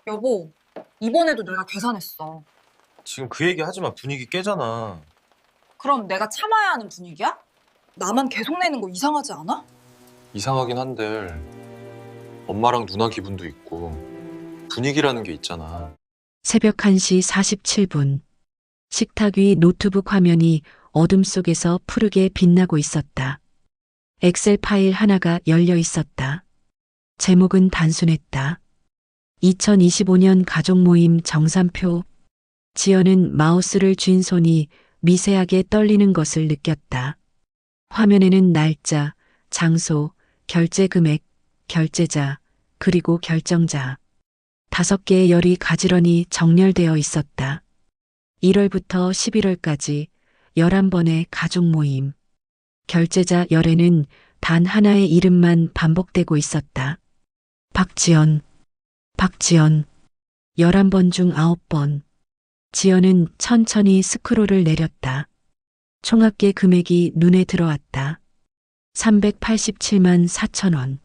여보, 이번에도 내가 계산했어. 지금 그 얘기 하지 마. 분위기 깨잖아. 그럼 내가 참아야 하는 분위기야? 나만 계속 내는 거 이상하지 않아? 이상하긴 한데 엄마랑 누나 기분도 있고 분위기라는 게 있잖아. 새벽 1시 47분. 식탁 위 노트북 화면이 어둠 속에서 푸르게 빛나고 있었다. 엑셀 파일 하나가 열려 있었다. 제목은 단순했다. 2025년 가족 모임 정산표. 지연은 마우스를 쥔 손이 미세하게 떨리는 것을 느꼈다. 화면에는 날짜, 장소, 결제 금액, 결제자, 그리고 결정자. 5개의 열이 가지런히 정렬되어 있었다. 1월부터 11월까지 11번의 가족 모임. 결제자 열에는 단 하나의 이름만 반복되고 있었다. 박지연. 박지연. 11번 중 9번. 지연은 천천히 스크롤을 내렸다. 총합계 금액이 눈에 들어왔다. 387만 4천 원.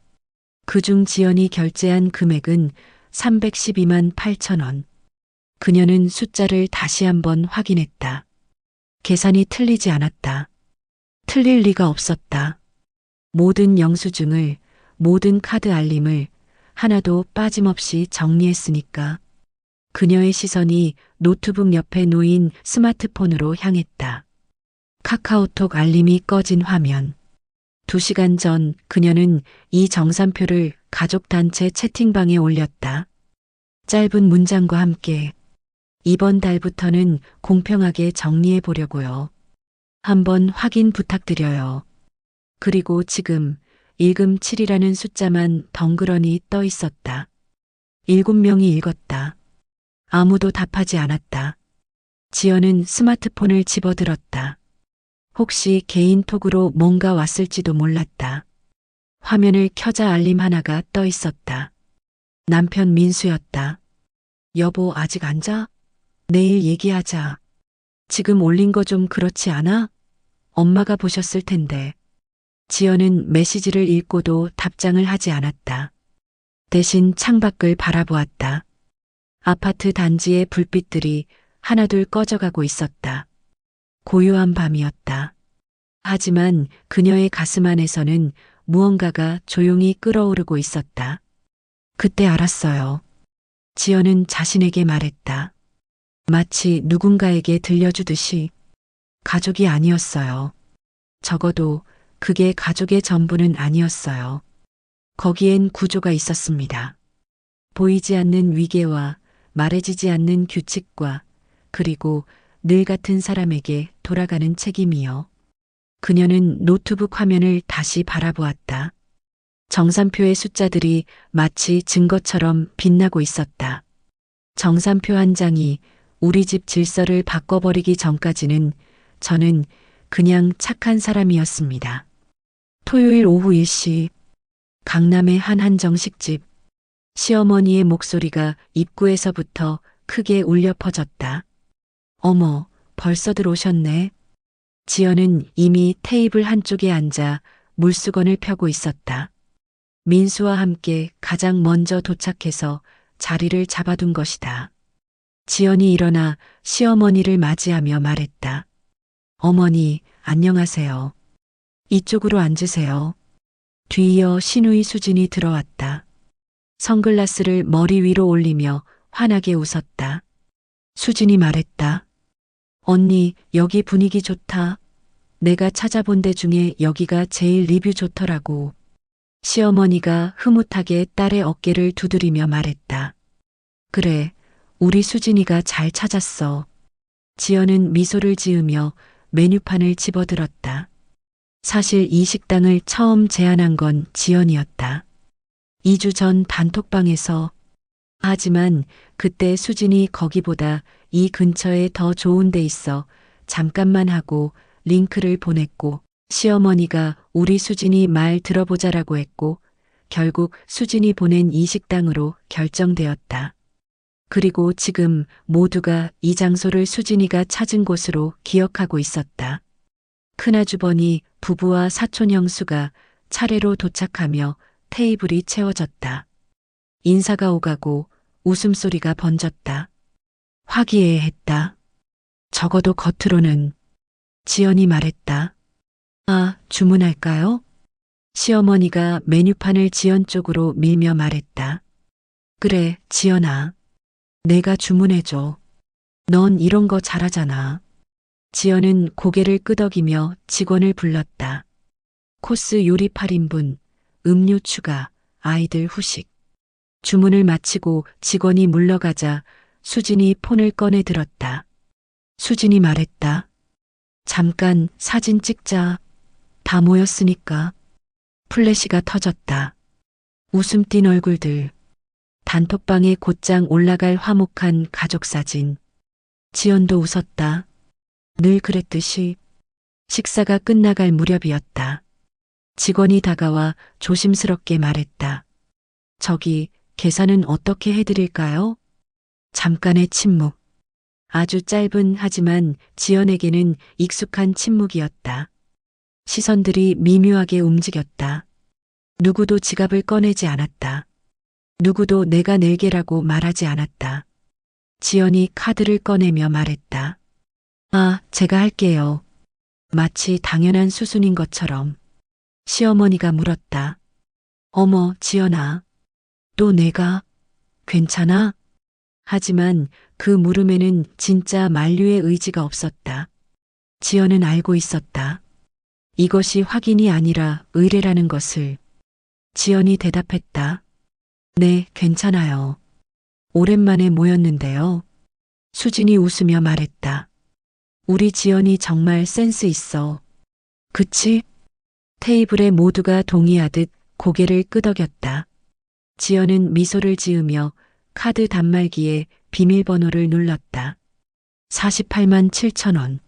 그중 지연이 결제한 금액은 312만 8천 원. 그녀는 숫자를 다시 한번 확인했다. 계산이 틀리지 않았다. 틀릴 리가 없었다. 모든 영수증을, 모든 카드 알림을 하나도 빠짐없이 정리했으니까. 그녀의 시선이 노트북 옆에 놓인 스마트폰으로 향했다. 카카오톡 알림이 꺼진 화면. 2시간 전 그녀는 이 정산표를 가족단체 채팅방에 올렸다. 짧은 문장과 함께 이번 달부터는 공평하게 정리해 보려고요. 한번 확인 부탁드려요. 그리고 지금 일금 7이라는 숫자만 덩그러니 떠 있었다. 7명이 읽었다. 아무도 답하지 않았다. 지연은 스마트폰을 집어들었다. 혹시 개인톡으로 뭔가 왔을지도 몰랐다. 화면을 켜자 알림 하나가 떠 있었다. 남편 민수였다. 여보, 아직 안 자? 내일 얘기하자. 지금 올린 거 좀 그렇지 않아? 엄마가 보셨을 텐데. 지연은 메시지를 읽고도 답장을 하지 않았다. 대신 창밖을 바라보았다. 아파트 단지의 불빛들이 하나둘 꺼져가고 있었다. 고요한 밤이었다. 하지만 그녀의 가슴 안에서는 무언가가 조용히 끓어오르고 있었다. 그때 알았어요. 지연은 자신에게 말했다. 마치 누군가에게 들려주듯이. 가족이 아니었어요. 적어도 그게 가족의 전부는 아니었어요. 거기엔 구조가 있었습니다. 보이지 않는 위계와 말해지지 않는 규칙과 그리고 늘 같은 사람에게 돌아가는 책임이요. 그녀는 노트북 화면을 다시 바라보았다. 정산표의 숫자들이 마치 증거처럼 빛나고 있었다. 정산표 한 장이 우리 집 질서를 바꿔버리기 전까지는 저는 그냥 착한 사람이었습니다. 토요일 오후 1시 강남의 한 한정식집. 시어머니의 목소리가 입구에서부터 크게 울려 퍼졌다. 어머, 벌써들 오셨네. 지연은 이미 테이블 한쪽에 앉아 물수건을 펴고 있었다. 민수와 함께 가장 먼저 도착해서 자리를 잡아둔 것이다. 지연이 일어나 시어머니를 맞이하며 말했다. 어머니, 안녕하세요. 이쪽으로 앉으세요. 뒤이어 시누이 수진이 들어왔다. 선글라스를 머리 위로 올리며 환하게 웃었다. 수진이 말했다. 언니, 여기 분위기 좋다. 내가 찾아본 데 중에 여기가 제일 리뷰 좋더라고. 시어머니가 흐뭇하게 딸의 어깨를 두드리며 말했다. 그래, 우리 수진이가 잘 찾았어. 지연은 미소를 지으며 메뉴판을 집어들었다. 사실 이 식당을 처음 제안한 건 지연이었다. 2주 전 단톡방에서. 하지만 그때 수진이 거기보다 이 근처에 더 좋은 데 있어 잠깐만 하고 링크를 보냈고 시어머니가 우리 수진이 말 들어보자라고 했고 결국 수진이 보낸 이 식당으로 결정되었다. 그리고 지금 모두가 이 장소를 수진이가 찾은 곳으로 기억하고 있었다. 큰아주버니 부부와 사촌 형수가 차례로 도착하며 테이블이 채워졌다. 인사가 오가고 웃음소리가 번졌다. 화기애애했다. 적어도 겉으로는. 지연이 말했다. 아, 주문할까요? 시어머니가 메뉴판을 지연 쪽으로 밀며 말했다. 그래, 지연아. 내가 주문해줘. 넌 이런 거 잘하잖아. 지연은 고개를 끄덕이며 직원을 불렀다. 코스 요리 8인분, 음료 추가, 아이들 후식. 주문을 마치고 직원이 물러가자 수진이 폰을 꺼내 들었다. 수진이 말했다. 잠깐 사진 찍자. 다 모였으니까. 플래시가 터졌다. 웃음 띤 얼굴들. 단톡방에 곧장 올라갈 화목한 가족 사진. 지연도 웃었다. 늘 그랬듯이. 식사가 끝나갈 무렵이었다. 직원이 다가와 조심스럽게 말했다. 저기, 계산은 어떻게 해드릴까요? 잠깐의 침묵. 아주 짧은 하지만 지연에게는 익숙한 침묵이었다. 시선들이 미묘하게 움직였다. 누구도 지갑을 꺼내지 않았다. 누구도 내가 낼게라고 말하지 않았다. 지연이 카드를 꺼내며 말했다. 아, 제가 할게요. 마치 당연한 수순인 것처럼. 시어머니가 물었다. 어머, 지연아. 또 내가? 괜찮아? 하지만 그 물음에는 진짜 만류의 의지가 없었다. 지연은 알고 있었다. 이것이 확인이 아니라 의뢰라는 것을. 지연이 대답했다. 네, 괜찮아요. 오랜만에 모였는데요. 수진이 웃으며 말했다. 우리 지연이 정말 센스 있어. 그치? 테이블에 모두가 동의하듯 고개를 끄덕였다. 지연은 미소를 지으며 카드 단말기에 비밀번호를 눌렀다. 48만 7천 원.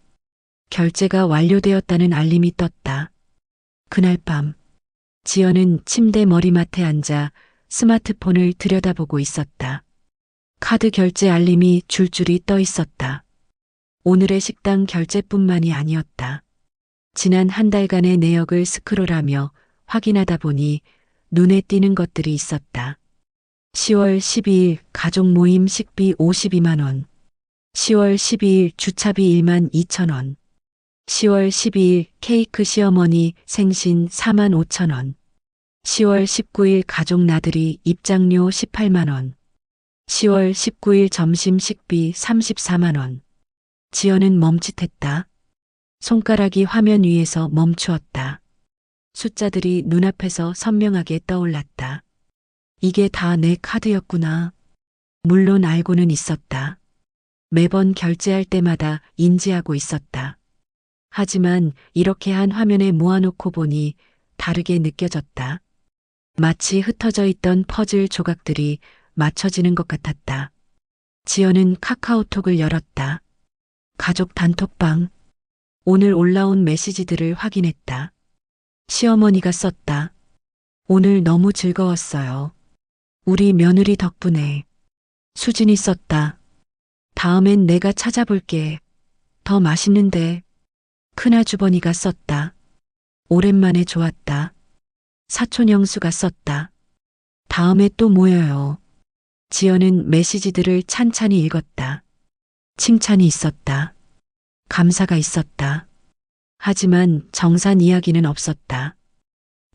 결제가 완료되었다는 알림이 떴다. 그날 밤, 지연은 침대 머리맡에 앉아 스마트폰을 들여다보고 있었다. 카드 결제 알림이 줄줄이 떠 있었다. 오늘의 식당 결제뿐만이 아니었다. 지난 한 달간의 내역을 스크롤하며 확인하다 보니 눈에 띄는 것들이 있었다. 10월 12일 가족 모임 식비 52만 원. 10월 12일 주차비 1만 2천 원. 10월 12일 케이크 시어머니 생신 4만 5천 원. 10월 19일 가족 나들이 입장료 18만 원. 10월 19일 점심 식비 34만 원. 지연은 멈칫했다. 손가락이 화면 위에서 멈추었다. 숫자들이 눈앞에서 선명하게 떠올랐다. 이게 다 내 카드였구나. 물론 알고는 있었다. 매번 결제할 때마다 인지하고 있었다. 하지만 이렇게 한 화면에 모아놓고 보니 다르게 느껴졌다. 마치 흩어져 있던 퍼즐 조각들이 맞춰지는 것 같았다. 지연은 카카오톡을 열었다. 가족 단톡방. 오늘 올라온 메시지들을 확인했다. 시어머니가 썼다. 오늘 너무 즐거웠어요. 우리 며느리 덕분에. 수진이 썼다. 다음엔 내가 찾아볼게. 더 맛있는데. 큰아주버니가 썼다. 오랜만에 좋았다. 사촌 영수가 썼다. 다음에 또 모여요. 지연은 메시지들을 찬찬히 읽었다. 칭찬이 있었다. 감사가 있었다. 하지만 정산 이야기는 없었다.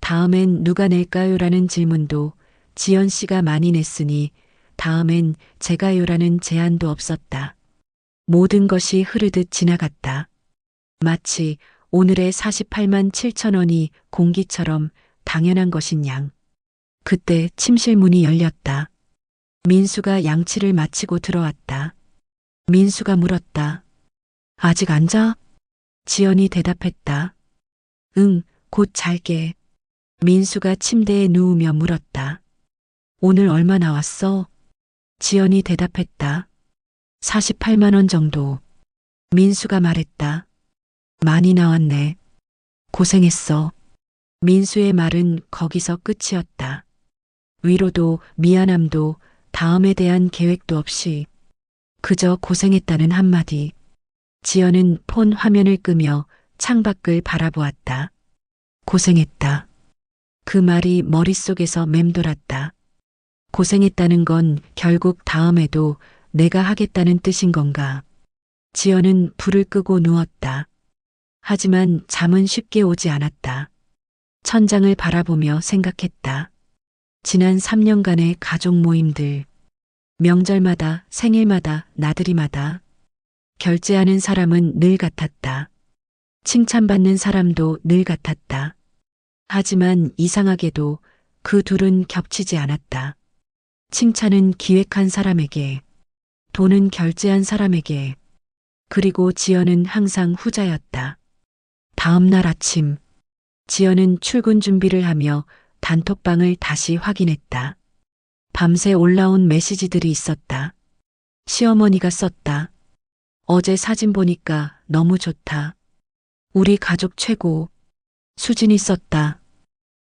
다음엔 누가 낼까요라는 질문도 지연 씨가 많이 냈으니 다음엔 제가요라는 제안도 없었다. 모든 것이 흐르듯 지나갔다. 마치 오늘의 48만 7천 원이 공기처럼 당연한 것인 양. 그때 침실 문이 열렸다. 민수가 양치를 마치고 들어왔다. 민수가 물었다. 아직 안 자? 지연이 대답했다. 응, 곧 잘게. 민수가 침대에 누우며 물었다. 오늘 얼마 나왔어? 지연이 대답했다. 48만 원 정도. 민수가 말했다. 많이 나왔네. 고생했어. 민수의 말은 거기서 끝이었다. 위로도 미안함도 다음에 대한 계획도 없이 그저 고생했다는 한마디. 지연은 폰 화면을 끄며 창밖을 바라보았다. 고생했다. 그 말이 머릿속에서 맴돌았다. 고생했다는 건 결국 다음에도 내가 하겠다는 뜻인 건가? 지연은 불을 끄고 누웠다. 하지만 잠은 쉽게 오지 않았다. 천장을 바라보며 생각했다. 지난 3년간의 가족 모임들, 명절마다, 생일마다, 나들이마다 결제하는 사람은 늘 같았다. 칭찬받는 사람도 늘 같았다. 하지만 이상하게도 그 둘은 겹치지 않았다. 칭찬은 기획한 사람에게, 돈은 결제한 사람에게, 그리고 지연은 항상 후자였다. 다음 날 아침, 지연은 출근 준비를 하며 단톡방을 다시 확인했다. 밤새 올라온 메시지들이 있었다. 시어머니가 썼다. 어제 사진 보니까 너무 좋다. 우리 가족 최고. 수진이 썼다.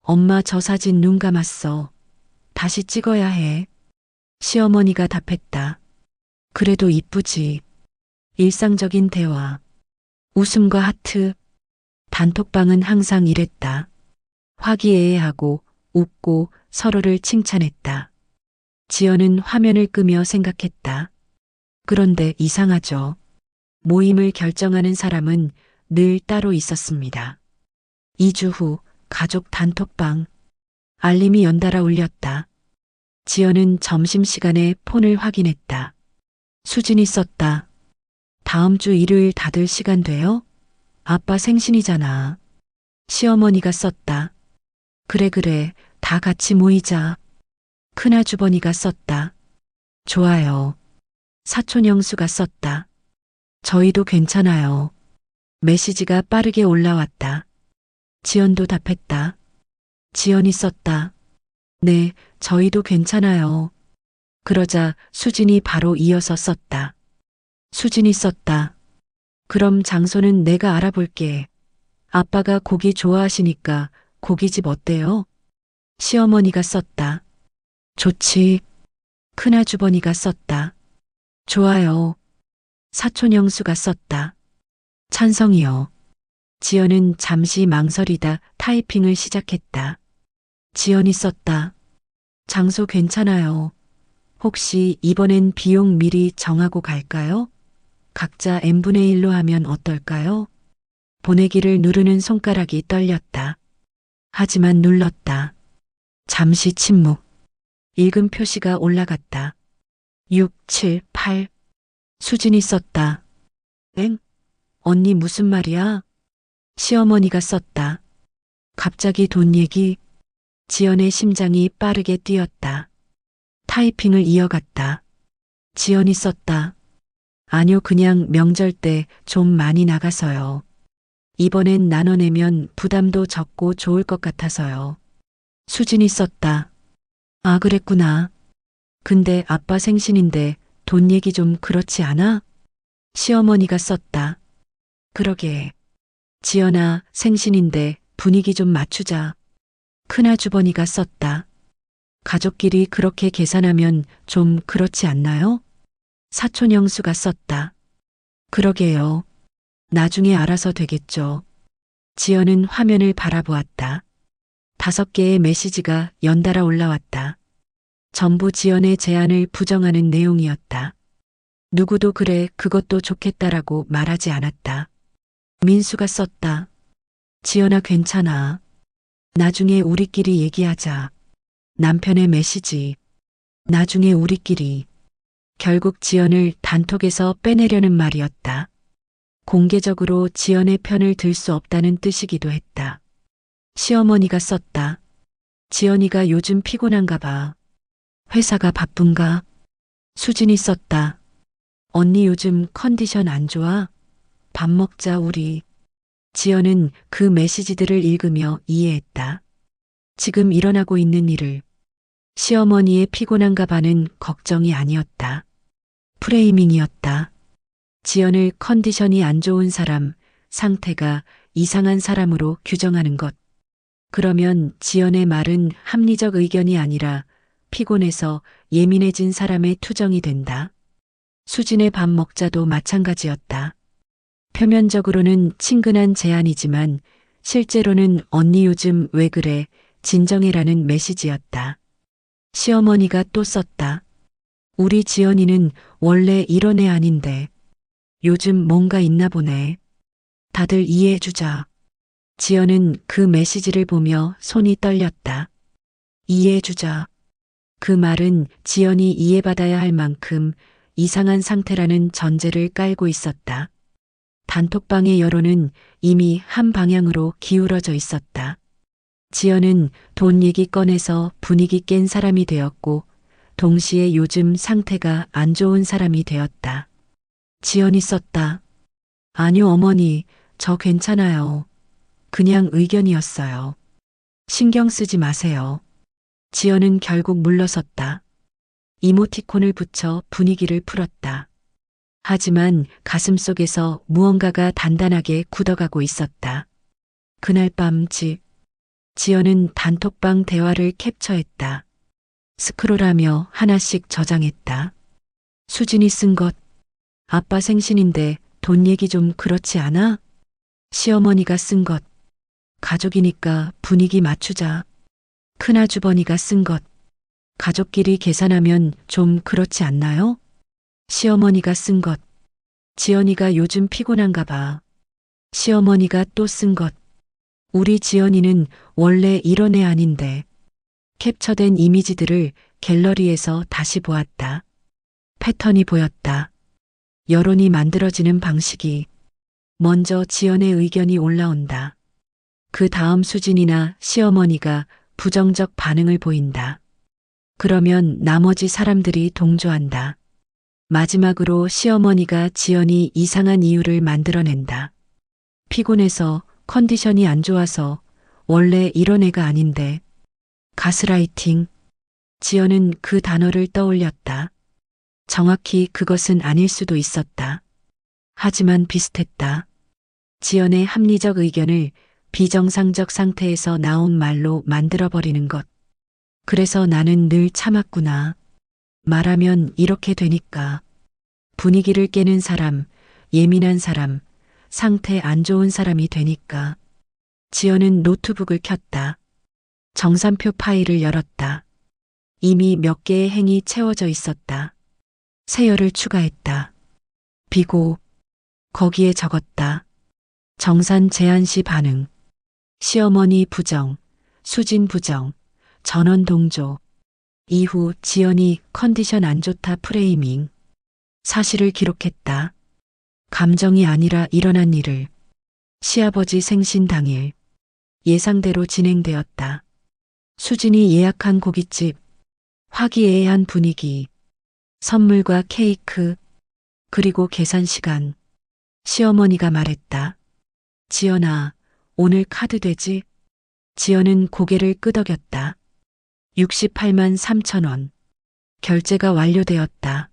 엄마 저 사진 눈 감았어. 다시 찍어야 해. 시어머니가 답했다. 그래도 이쁘지. 일상적인 대화. 웃음과 하트. 단톡방은 항상 이랬다. 화기애애하고 웃고 서로를 칭찬했다. 지연은 화면을 끄며 생각했다. 그런데 이상하죠. 모임을 결정하는 사람은 늘 따로 있었습니다. 2주 후 가족 단톡방. 알림이 연달아 울렸다. 지연은 점심시간에 폰을 확인했다. 수진이 썼다. 다음 주 일요일 다들 시간 돼요? 아빠 생신이잖아. 시어머니가 썼다. 그래, 다 같이 모이자. 큰아주버니가 썼다. 좋아요. 사촌 영수가 썼다. 저희도 괜찮아요. 메시지가 빠르게 올라왔다. 지연도 답했다. 지연이 썼다. 네, 저희도 괜찮아요. 그러자 수진이 바로 이어서 썼다. 수진이 썼다. 그럼 장소는 내가 알아볼게. 아빠가 고기 좋아하시니까 고깃집 어때요? 시어머니가 썼다. 좋지. 큰아주버니가 썼다. 좋아요. 사촌 영수가 썼다. 찬성이요. 지연은 잠시 망설이다 타이핑을 시작했다. 지연이 썼다. 장소 괜찮아요. 혹시 이번엔 비용 미리 정하고 갈까요? 각자 n분의 1로 하면 어떨까요? 보내기를 누르는 손가락이 떨렸다. 하지만 눌렀다. 잠시 침묵. 읽음 표시가 올라갔다. 6, 7, 8. 수진이 썼다. 엥? 언니 무슨 말이야? 시어머니가 썼다. 갑자기 돈 얘기. 지연의 심장이 빠르게 뛰었다. 타이핑을 이어갔다. 지연이 썼다. 아니요, 그냥 명절 때 좀 많이 나가서요. 이번엔 나눠내면 부담도 적고 좋을 것 같아서요. 수진이 썼다. 아, 그랬구나. 근데 아빠 생신인데 돈 얘기 좀 그렇지 않아? 시어머니가 썼다. 그러게. 지연아, 생신인데 분위기 좀 맞추자. 큰아주버니가 썼다. 가족끼리 그렇게 계산하면 좀 그렇지 않나요? 사촌 영수가 썼다. 그러게요. 나중에 알아서 되겠죠. 지연은 화면을 바라보았다. 5개의 메시지가 연달아 올라왔다. 전부 지연의 제안을 부정하는 내용이었다. 누구도 그래, 그것도 좋겠다라고 말하지 않았다. 민수가 썼다. 지연아, 괜찮아. 나중에 우리끼리 얘기하자. 남편의 메시지. 나중에 우리끼리. 결국 지연을 단톡에서 빼내려는 말이었다. 공개적으로 지연의 편을 들 수 없다는 뜻이기도 했다. 시어머니가 썼다. 지연이가 요즘 피곤한가 봐. 회사가 바쁜가? 수진이 썼다. 언니 요즘 컨디션 안 좋아? 밥 먹자 우리. 지연은 그 메시지들을 읽으며 이해했다. 지금 일어나고 있는 일을. 시어머니의 피곤한가 봐는 걱정이 아니었다. 프레이밍이었다. 지연을 컨디션이 안 좋은 사람, 상태가 이상한 사람으로 규정하는 것. 그러면 지연의 말은 합리적 의견이 아니라 피곤해서 예민해진 사람의 투정이 된다. 수진의 밥 먹자도 마찬가지였다. 표면적으로는 친근한 제안이지만 실제로는 언니 요즘 왜 그래, 진정해라는 메시지였다. 시어머니가 또 썼다. 우리 지연이는 원래 이런 애 아닌데 요즘 뭔가 있나 보네. 다들 이해해주자. 지연은 그 메시지를 보며 손이 떨렸다. 이해해주자. 그 말은 지연이 이해받아야 할 만큼 이상한 상태라는 전제를 깔고 있었다. 단톡방의 여론은 이미 한 방향으로 기울어져 있었다. 지연은 돈 얘기 꺼내서 분위기 깬 사람이 되었고 동시에 요즘 상태가 안 좋은 사람이 되었다. 지연이 썼다. 아니요, 어머니, 저 괜찮아요. 그냥 의견이었어요. 신경 쓰지 마세요. 지연은 결국 물러섰다. 이모티콘을 붙여 분위기를 풀었다. 하지만 가슴속에서 무언가가 단단하게 굳어가고 있었다. 그날 밤 지연은 단톡방 대화를 캡처했다. 스크롤하며 하나씩 저장했다. 수진이 쓴 것. 아빠 생신인데 돈 얘기 좀 그렇지 않아? 시어머니가 쓴 것. 가족이니까 분위기 맞추자. 큰아주버니가 쓴 것. 가족끼리 계산하면 좀 그렇지 않나요? 시어머니가 쓴 것. 지연이가 요즘 피곤한가 봐. 시어머니가 또 쓴 것. 우리 지연이는 원래 이런 애 아닌데. 캡처된 이미지들을 갤러리에서 다시 보았다. 패턴이 보였다. 여론이 만들어지는 방식이. 먼저 지연의 의견이 올라온다. 그 다음 수진이나 시어머니가 부정적 반응을 보인다. 그러면 나머지 사람들이 동조한다. 마지막으로 시어머니가 지연이 이상한 이유를 만들어낸다. 피곤해서, 컨디션이 안 좋아서, 원래 이런 애가 아닌데. 가스라이팅. 지연은 그 단어를 떠올렸다. 정확히 그것은 아닐 수도 있었다. 하지만 비슷했다. 지연의 합리적 의견을 비정상적 상태에서 나온 말로 만들어버리는 것. 그래서 나는 늘 참았구나. 말하면 이렇게 되니까. 분위기를 깨는 사람, 예민한 사람, 상태 안 좋은 사람이 되니까. 지연은 노트북을 켰다. 정산표 파일을 열었다. 이미 몇 개의 행이 채워져 있었다. 세열을 추가했다. 비고, 거기에 적었다. 정산 제한 시 반응. 시어머니 부정, 수진 부정, 전원 동조. 이후 지연이 컨디션 안 좋다 프레이밍. 사실을 기록했다. 감정이 아니라 일어난 일을. 시아버지 생신 당일. 예상대로 진행되었다. 수진이 예약한 고깃집. 화기애애한 분위기. 선물과 케이크. 그리고 계산 시간. 시어머니가 말했다. 지연아, 오늘 카드 되지? 지연은 고개를 끄덕였다. 68만 3천 원. 결제가 완료되었다.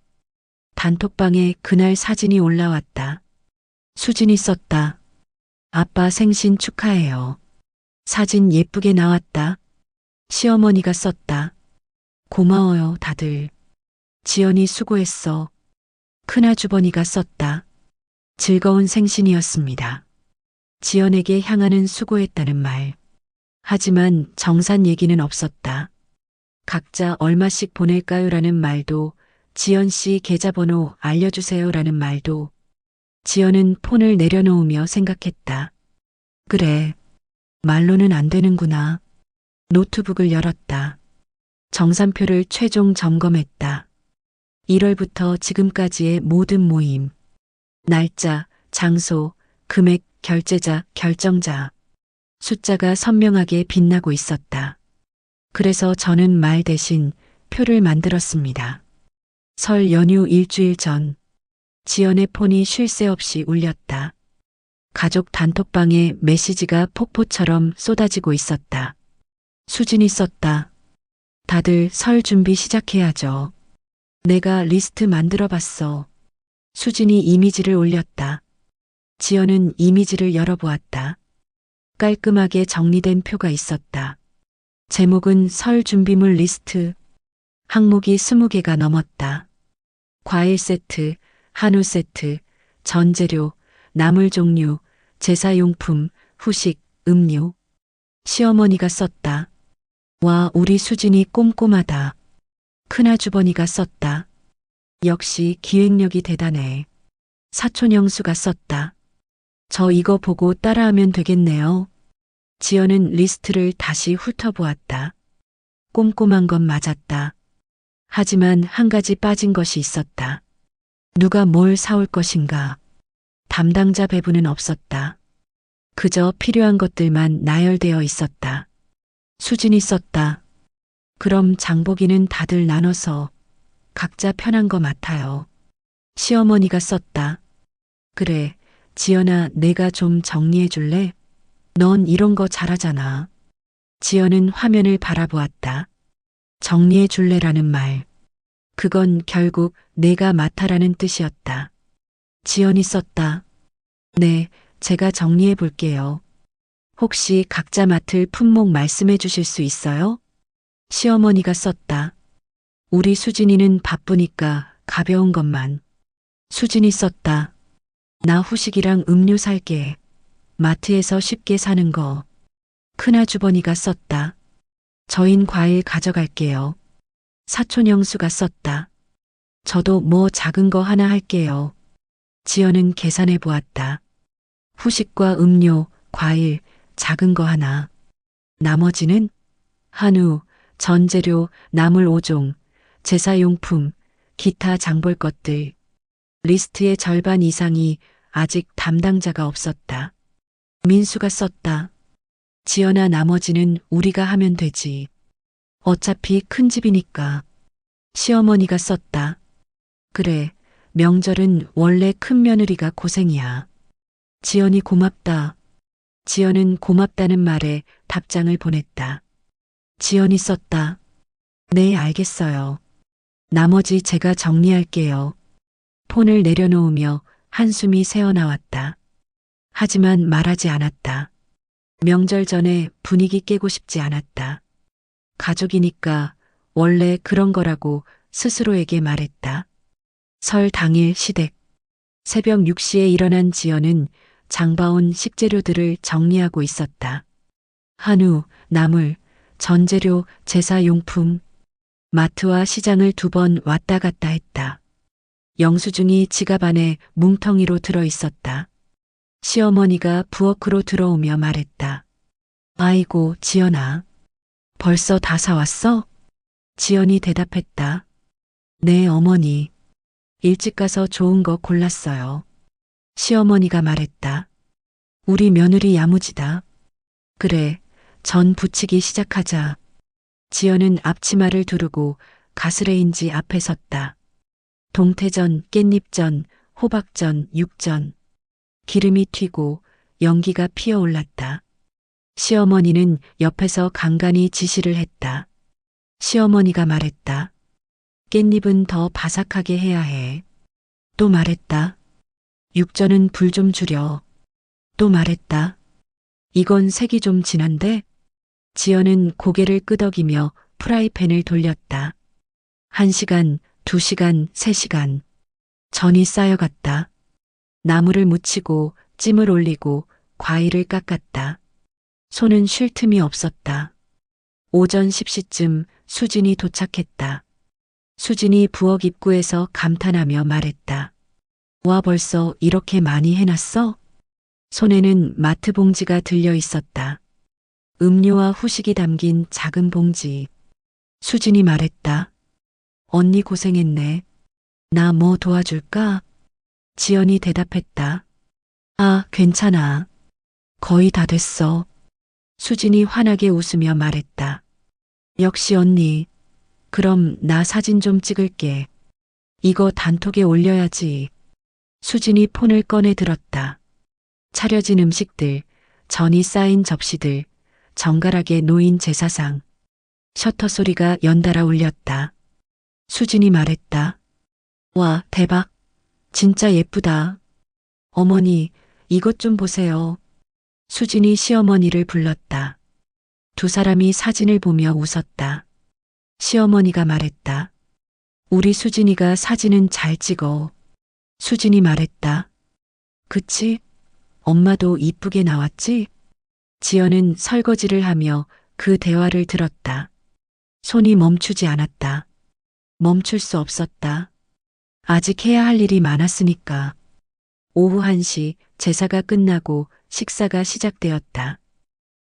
단톡방에 그날 사진이 올라왔다. 수진이 썼다. 아빠 생신 축하해요. 사진 예쁘게 나왔다. 시어머니가 썼다. 고마워요, 다들. 지연이 수고했어. 큰아주버니가 썼다. 즐거운 생신이었습니다. 지연에게 향하는 수고했다는 말. 하지만 정산 얘기는 없었다. 각자 얼마씩 보낼까요라는 말도, 지연 씨 계좌번호 알려주세요라는 말도. 지연은 폰을 내려놓으며 생각했다. 그래, 말로는 안 되는구나. 노트북을 열었다. 정산표를 최종 점검했다. 1월부터 지금까지의 모든 모임. 날짜, 장소, 금액, 결제자, 결정자. 숫자가 선명하게 빛나고 있었다. 그래서 저는 말 대신 표를 만들었습니다. 설 연휴 일주일 전, 지연의 폰이 쉴 새 없이 울렸다. 가족 단톡방에 메시지가 폭포처럼 쏟아지고 있었다. 수진이 썼다. 다들 설 준비 시작해야죠. 내가 리스트 만들어 봤어. 수진이 이미지를 올렸다. 지연은 이미지를 열어보았다. 깔끔하게 정리된 표가 있었다. 제목은 설 준비물 리스트. 항목이 20개가 넘었다. 과일 세트, 한우 세트, 전재료, 나물 종류, 제사용품, 후식, 음료. 시어머니가 썼다. 와, 우리 수진이 꼼꼼하다. 큰아주버니가 썼다. 역시 기획력이 대단해. 사촌 영수가 썼다. 저 이거 보고 따라하면 되겠네요. 지연은 리스트를 다시 훑어보았다. 꼼꼼한 건 맞았다. 하지만 한 가지 빠진 것이 있었다. 누가 뭘 사올 것인가. 담당자 배분은 없었다. 그저 필요한 것들만 나열되어 있었다. 수진이 썼다. 그럼 장보기는 다들 나눠서 각자 편한 거 맡아요. 시어머니가 썼다. 그래, 지연아, 내가 좀 정리해 줄래? 넌 이런 거 잘하잖아. 지연은 화면을 바라보았다. 정리해 줄래라는 말. 그건 결국 내가 맡아라는 뜻이었다. 지연이 썼다. 네, 제가 정리해 볼게요. 혹시 각자 맡을 품목 말씀해 주실 수 있어요? 시어머니가 썼다. 우리 수진이는 바쁘니까 가벼운 것만. 수진이 썼다. 나 후식이랑 음료 살게. 마트에서 쉽게 사는 거. 큰아주버니가 썼다. 저흰 과일 가져갈게요. 사촌 영수가 썼다. 저도 뭐 작은 거 하나 할게요. 지연은 계산해 보았다. 후식과 음료, 과일, 작은 거 하나. 나머지는 한우, 전재료, 나물 5종, 제사용품, 기타 장볼 것들. 리스트의 절반 이상이 아직 담당자가 없었다. 민수가 썼다. 지연아, 나머지는 우리가 하면 되지. 어차피 큰 집이니까. 시어머니가 썼다. 그래, 명절은 원래 큰 며느리가 고생이야. 지연이 고맙다. 지연은 고맙다는 말에 답장을 보냈다. 지연이 썼다. 네, 알겠어요. 나머지 제가 정리할게요. 폰을 내려놓으며 한숨이 새어나왔다. 하지만 말하지 않았다. 명절 전에 분위기 깨고 싶지 않았다. 가족이니까 원래 그런 거라고 스스로에게 말했다. 설 당일 시댁. 새벽 6시에 일어난 지연은 장봐온 식재료들을 정리하고 있었다. 한우, 나물, 전재료, 제사용품. 마트와 시장을 2번 왔다 갔다 했다. 영수증이 지갑 안에 뭉텅이로 들어 있었다. 시어머니가 부엌으로 들어오며 말했다. 아이고, 지연아. 벌써 다 사왔어? 지연이 대답했다. 네, 어머니. 일찍 가서 좋은 거 골랐어요. 시어머니가 말했다. 우리 며느리 야무지다. 그래, 전 부치기 시작하자. 지연은 앞치마를 두르고 가스레인지 앞에 섰다. 동태전, 깻잎전, 호박전, 육전. 기름이 튀고 연기가 피어올랐다. 시어머니는 옆에서 간간히 지시를 했다. 시어머니가 말했다. 깻잎은 더 바삭하게 해야 해. 또 말했다. 육전은 불 좀 줄여. 또 말했다. 이건 색이 좀 진한데? 지연은 고개를 끄덕이며 프라이팬을 돌렸다. 1시간, 2시간, 3시간. 전이 쌓여갔다. 나물을 무치고 찜을 올리고 과일을 깎았다. 손은 쉴 틈이 없었다. 오전 10시쯤 수진이 도착했다. 수진이 부엌 입구에서 감탄하며 말했다. 와, 벌써 이렇게 많이 해놨어? 손에는 마트 봉지가 들려 있었다. 음료와 후식이 담긴 작은 봉지. 수진이 말했다. 언니 고생했네. 나 뭐 도와줄까? 지연이 대답했다. 아, 괜찮아. 거의 다 됐어. 수진이 환하게 웃으며 말했다. 역시 언니. 그럼 나 사진 좀 찍을게. 이거 단톡에 올려야지. 수진이 폰을 꺼내 들었다. 차려진 음식들, 전이 쌓인 접시들, 정갈하게 놓인 제사상. 셔터 소리가 연달아 울렸다. 수진이 말했다. 와, 대박. 진짜 예쁘다. 어머니, 이것 좀 보세요. 수진이 시어머니를 불렀다. 두 사람이 사진을 보며 웃었다. 시어머니가 말했다. 우리 수진이가 사진은 잘 찍어. 수진이 말했다. 그치? 엄마도 이쁘게 나왔지? 지연은 설거지를 하며 그 대화를 들었다. 손이 멈추지 않았다. 멈출 수 없었다. 아직 해야 할 일이 많았으니까. 오후 1시 제사가 끝나고 식사가 시작되었다.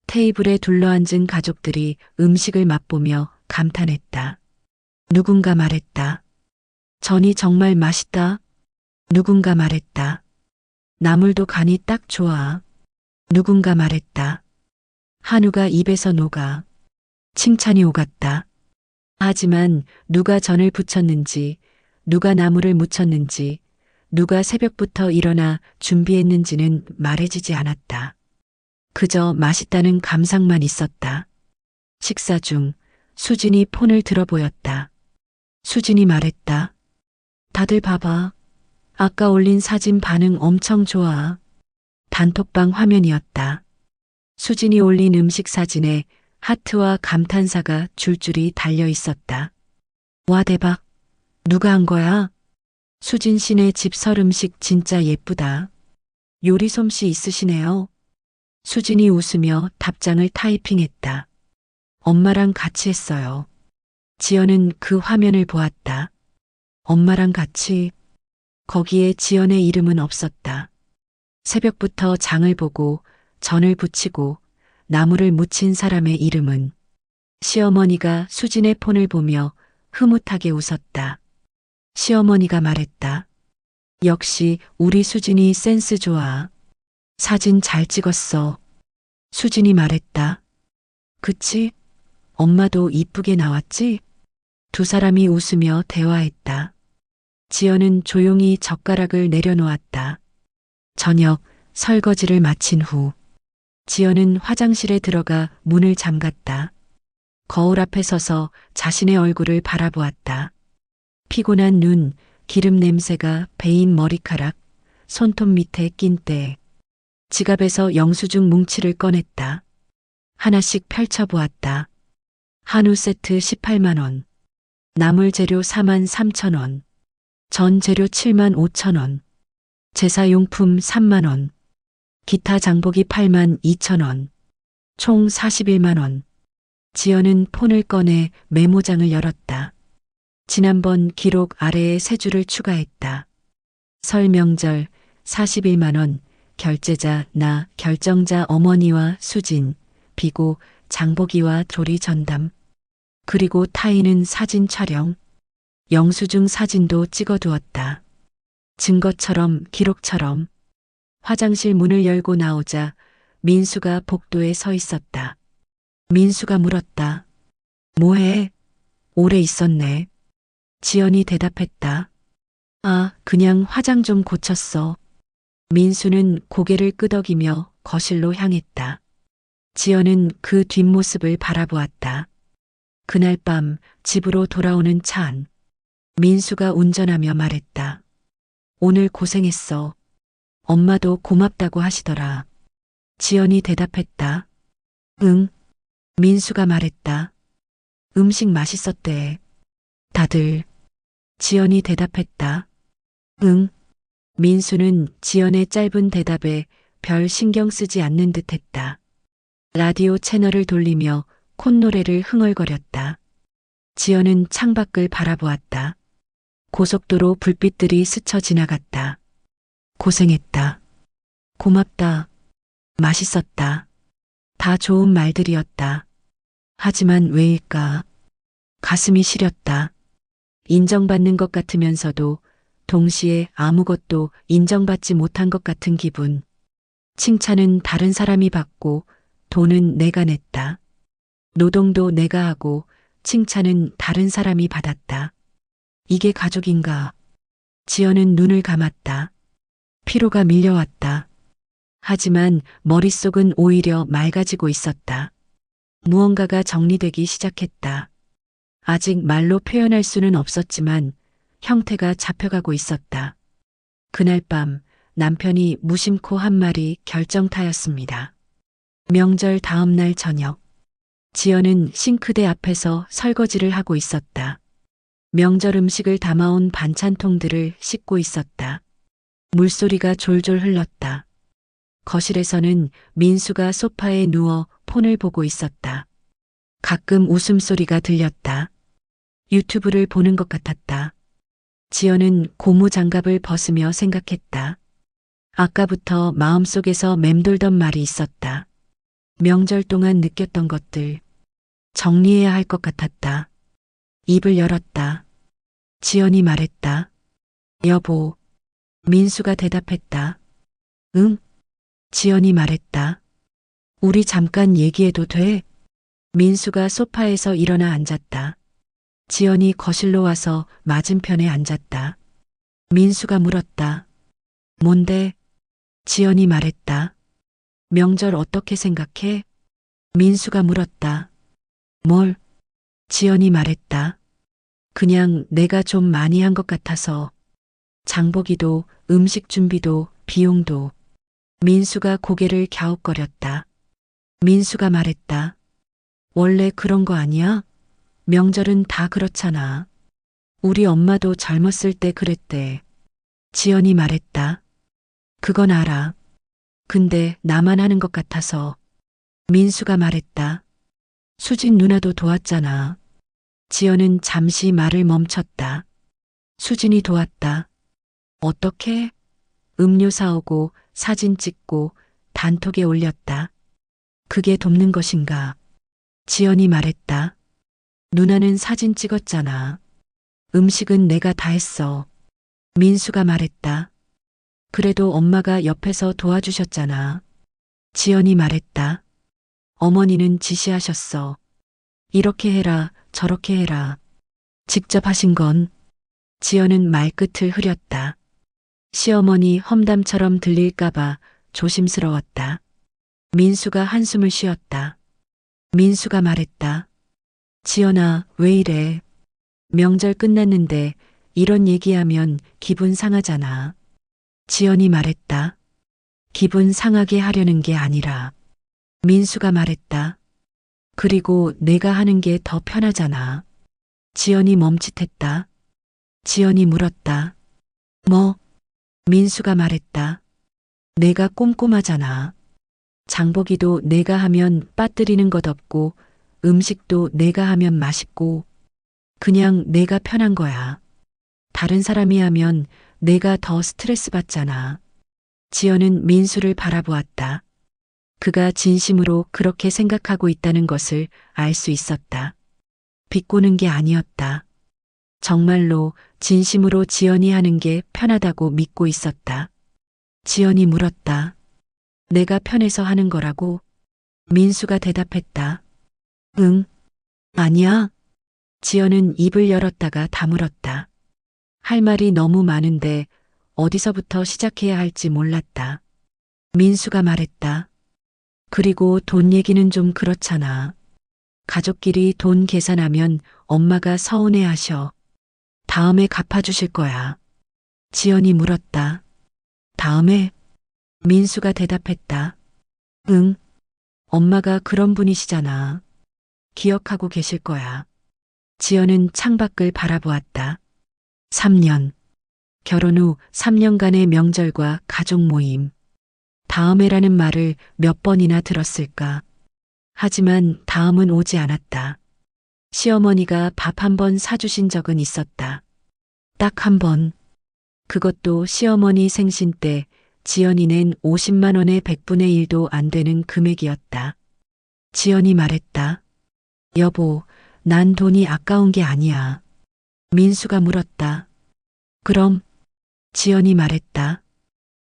테이블에 둘러앉은 가족들이 음식을 맛보며 감탄했다. 누군가 말했다. 전이 정말 맛있다. 누군가 말했다. 나물도 간이 딱 좋아. 누군가 말했다. 한우가 입에서 녹아. 칭찬이 오갔다. 하지만 누가 전을 부쳤는지, 누가 나물을 무쳤는지, 누가 새벽부터 일어나 준비했는지는 말해지지 않았다. 그저 맛있다는 감상만 있었다. 식사 중 수진이 폰을 들어 보였다. 수진이 말했다. 다들 봐봐. 아까 올린 사진 반응 엄청 좋아. 단톡방 화면이었다. 수진이 올린 음식 사진에 하트와 감탄사가 줄줄이 달려 있었다. 와 대박. 누가 한 거야? 수진 씨네 집 설 음식 진짜 예쁘다. 요리 솜씨 있으시네요. 수진이 웃으며 답장을 타이핑했다. 엄마랑 같이 했어요. 지연은 그 화면을 보았다. 엄마랑 같이. 거기에 지연의 이름은 없었다. 새벽부터 장을 보고 전을 부치고 나무를 묻힌 사람의 이름은. 시어머니가 수진의 폰을 보며 흐뭇하게 웃었다. 시어머니가 말했다. 역시 우리 수진이 센스 좋아. 사진 잘 찍었어. 수진이 말했다. 그치? 엄마도 이쁘게 나왔지? 두 사람이 웃으며 대화했다. 지연은 조용히 젓가락을 내려놓았다. 저녁 설거지를 마친 후 지연은 화장실에 들어가 문을 잠갔다. 거울 앞에 서서 자신의 얼굴을 바라보았다. 피곤한 눈, 기름 냄새가 배인 머리카락, 손톱 밑에 낀 때. 지갑에서 영수증 뭉치를 꺼냈다. 하나씩 펼쳐보았다. 한우 세트 18만 원, 나물 재료 4만 3천 원, 전 재료 7만 5천 원, 제사용품 3만 원, 기타 장보기 8만 2천 원, 총 41만 원. 지연은 폰을 꺼내 메모장을 열었다. 지난번 기록 아래에 세 줄을 추가했다. 설 명절 41만 원, 결제자 나, 결정자 어머니와 수진, 비고 장보기와 조리 전담. 그리고 타인은 사진 촬영. 영수증 사진도 찍어두었다. 증거처럼 기록처럼. 화장실 문을 열고 나오자 민수가 복도에 서 있었다. 민수가 물었다. 뭐해? 오래 있었네. 지연이 대답했다. 아, 그냥 화장 좀 고쳤어. 민수는 고개를 끄덕이며 거실로 향했다. 지연은 그 뒷모습을 바라보았다. 그날 밤 집으로 돌아오는 차 안. 민수가 운전하며 말했다. 오늘 고생했어. 엄마도 고맙다고 하시더라. 지연이 대답했다. 응. 민수가 말했다. 음식 맛있었대. 다들. 지연이 대답했다. 응. 민수는 지연의 짧은 대답에 별 신경 쓰지 않는 듯 했다. 라디오 채널을 돌리며 콧노래를 흥얼거렸다. 지연은 창밖을 바라보았다. 고속도로 불빛들이 스쳐 지나갔다. 고생했다. 고맙다. 맛있었다. 다 좋은 말들이었다. 하지만 왜일까? 가슴이 시렸다. 인정받는 것 같으면서도 동시에 아무것도 인정받지 못한 것 같은 기분. 칭찬은 다른 사람이 받고 돈은 내가 냈다. 노동도 내가 하고 칭찬은 다른 사람이 받았다. 이게 가족인가? 지연은 눈을 감았다. 피로가 밀려왔다. 하지만 머릿속은 오히려 맑아지고 있었다. 무언가가 정리되기 시작했다. 아직 말로 표현할 수는 없었지만 형태가 잡혀가고 있었다. 그날 밤 남편이 무심코 한 말이 결정타였습니다. 명절 다음 날 저녁. 지연은 싱크대 앞에서 설거지를 하고 있었다. 명절 음식을 담아온 반찬통들을 씻고 있었다. 물소리가 졸졸 흘렀다. 거실에서는 민수가 소파에 누워 폰을 보고 있었다. 가끔 웃음소리가 들렸다. 유튜브를 보는 것 같았다. 지연은 고무 장갑을 벗으며 생각했다. 아까부터 마음속에서 맴돌던 말이 있었다. 명절 동안 느꼈던 것들 정리해야 할 것 같았다. 입을 열었다. 지연이 말했다. 여보. 민수가 대답했다. 응? 지연이 말했다. 우리 잠깐 얘기해도 돼? 민수가 소파에서 일어나 앉았다. 지연이 거실로 와서 맞은편에 앉았다. 민수가 물었다. 뭔데? 지연이 말했다. 명절 어떻게 생각해? 민수가 물었다. 뭘? 지연이 말했다. 그냥 내가 좀 많이 한 것 같아서. 장보기도, 음식 준비도, 비용도. 민수가 고개를 갸웃거렸다. 민수가 말했다. 원래 그런 거 아니야? 명절은 다 그렇잖아. 우리 엄마도 젊었을 때 그랬대. 지연이 말했다. 그건 알아. 근데 나만 하는 것 같아서. 민수가 말했다. 수진 누나도 도왔잖아. 지연은 잠시 말을 멈췄다. 수진이 도왔다. 어떻게? 음료 사오고 사진 찍고 단톡에 올렸다. 그게 돕는 것인가? 지연이 말했다. 누나는 사진 찍었잖아. 음식은 내가 다 했어. 민수가 말했다. 그래도 엄마가 옆에서 도와주셨잖아. 지연이 말했다. 어머니는 지시하셨어. 이렇게 해라, 저렇게 해라. 직접 하신 건? 지연은 말끝을 흐렸다. 시어머니 험담처럼 들릴까봐 조심스러웠다. 민수가 한숨을 쉬었다. 민수가 말했다. 지연아, 왜 이래? 명절 끝났는데 이런 얘기하면 기분 상하잖아. 지연이 말했다. 기분 상하게 하려는 게 아니라. 민수가 말했다. 그리고 내가 하는 게 더 편하잖아. 지연이 멈칫했다. 지연이 물었다. 뭐? 민수가 말했다. 내가 꼼꼼하잖아. 장보기도 내가 하면 빠뜨리는 것 없고 음식도 내가 하면 맛있고 그냥 내가 편한 거야. 다른 사람이 하면 내가 더 스트레스 받잖아. 지연은 민수를 바라보았다. 그가 진심으로 그렇게 생각하고 있다는 것을 알 수 있었다. 비꼬는 게 아니었다. 정말로 진심으로 지연이 하는 게 편하다고 믿고 있었다. 지연이 물었다. 내가 편해서 하는 거라고? 민수가 대답했다. 응. 아니야. 지연은 입을 열었다가 다물었다. 할 말이 너무 많은데 어디서부터 시작해야 할지 몰랐다. 민수가 말했다. 그리고 돈 얘기는 좀 그렇잖아. 가족끼리 돈 계산하면 엄마가 서운해 하셔. 다음에 갚아주실 거야. 지연이 물었다. 다음에? 민수가 대답했다. 응. 엄마가 그런 분이시잖아. 기억하고 계실 거야. 지연은 창밖을 바라보았다. 3년. 결혼 후 3년간의 명절과 가족 모임. 다음에라는 말을 몇 번이나 들었을까. 하지만 다음은 오지 않았다. 시어머니가 밥 한 번 사주신 적은 있었다. 딱 한 번. 그것도 시어머니 생신 때 지연이 낸 50만 원의 100분의 1도 안 되는 금액이었다. 지연이 말했다. 여보, 난 돈이 아까운 게 아니야. 민수가 물었다. 그럼? 지연이 말했다.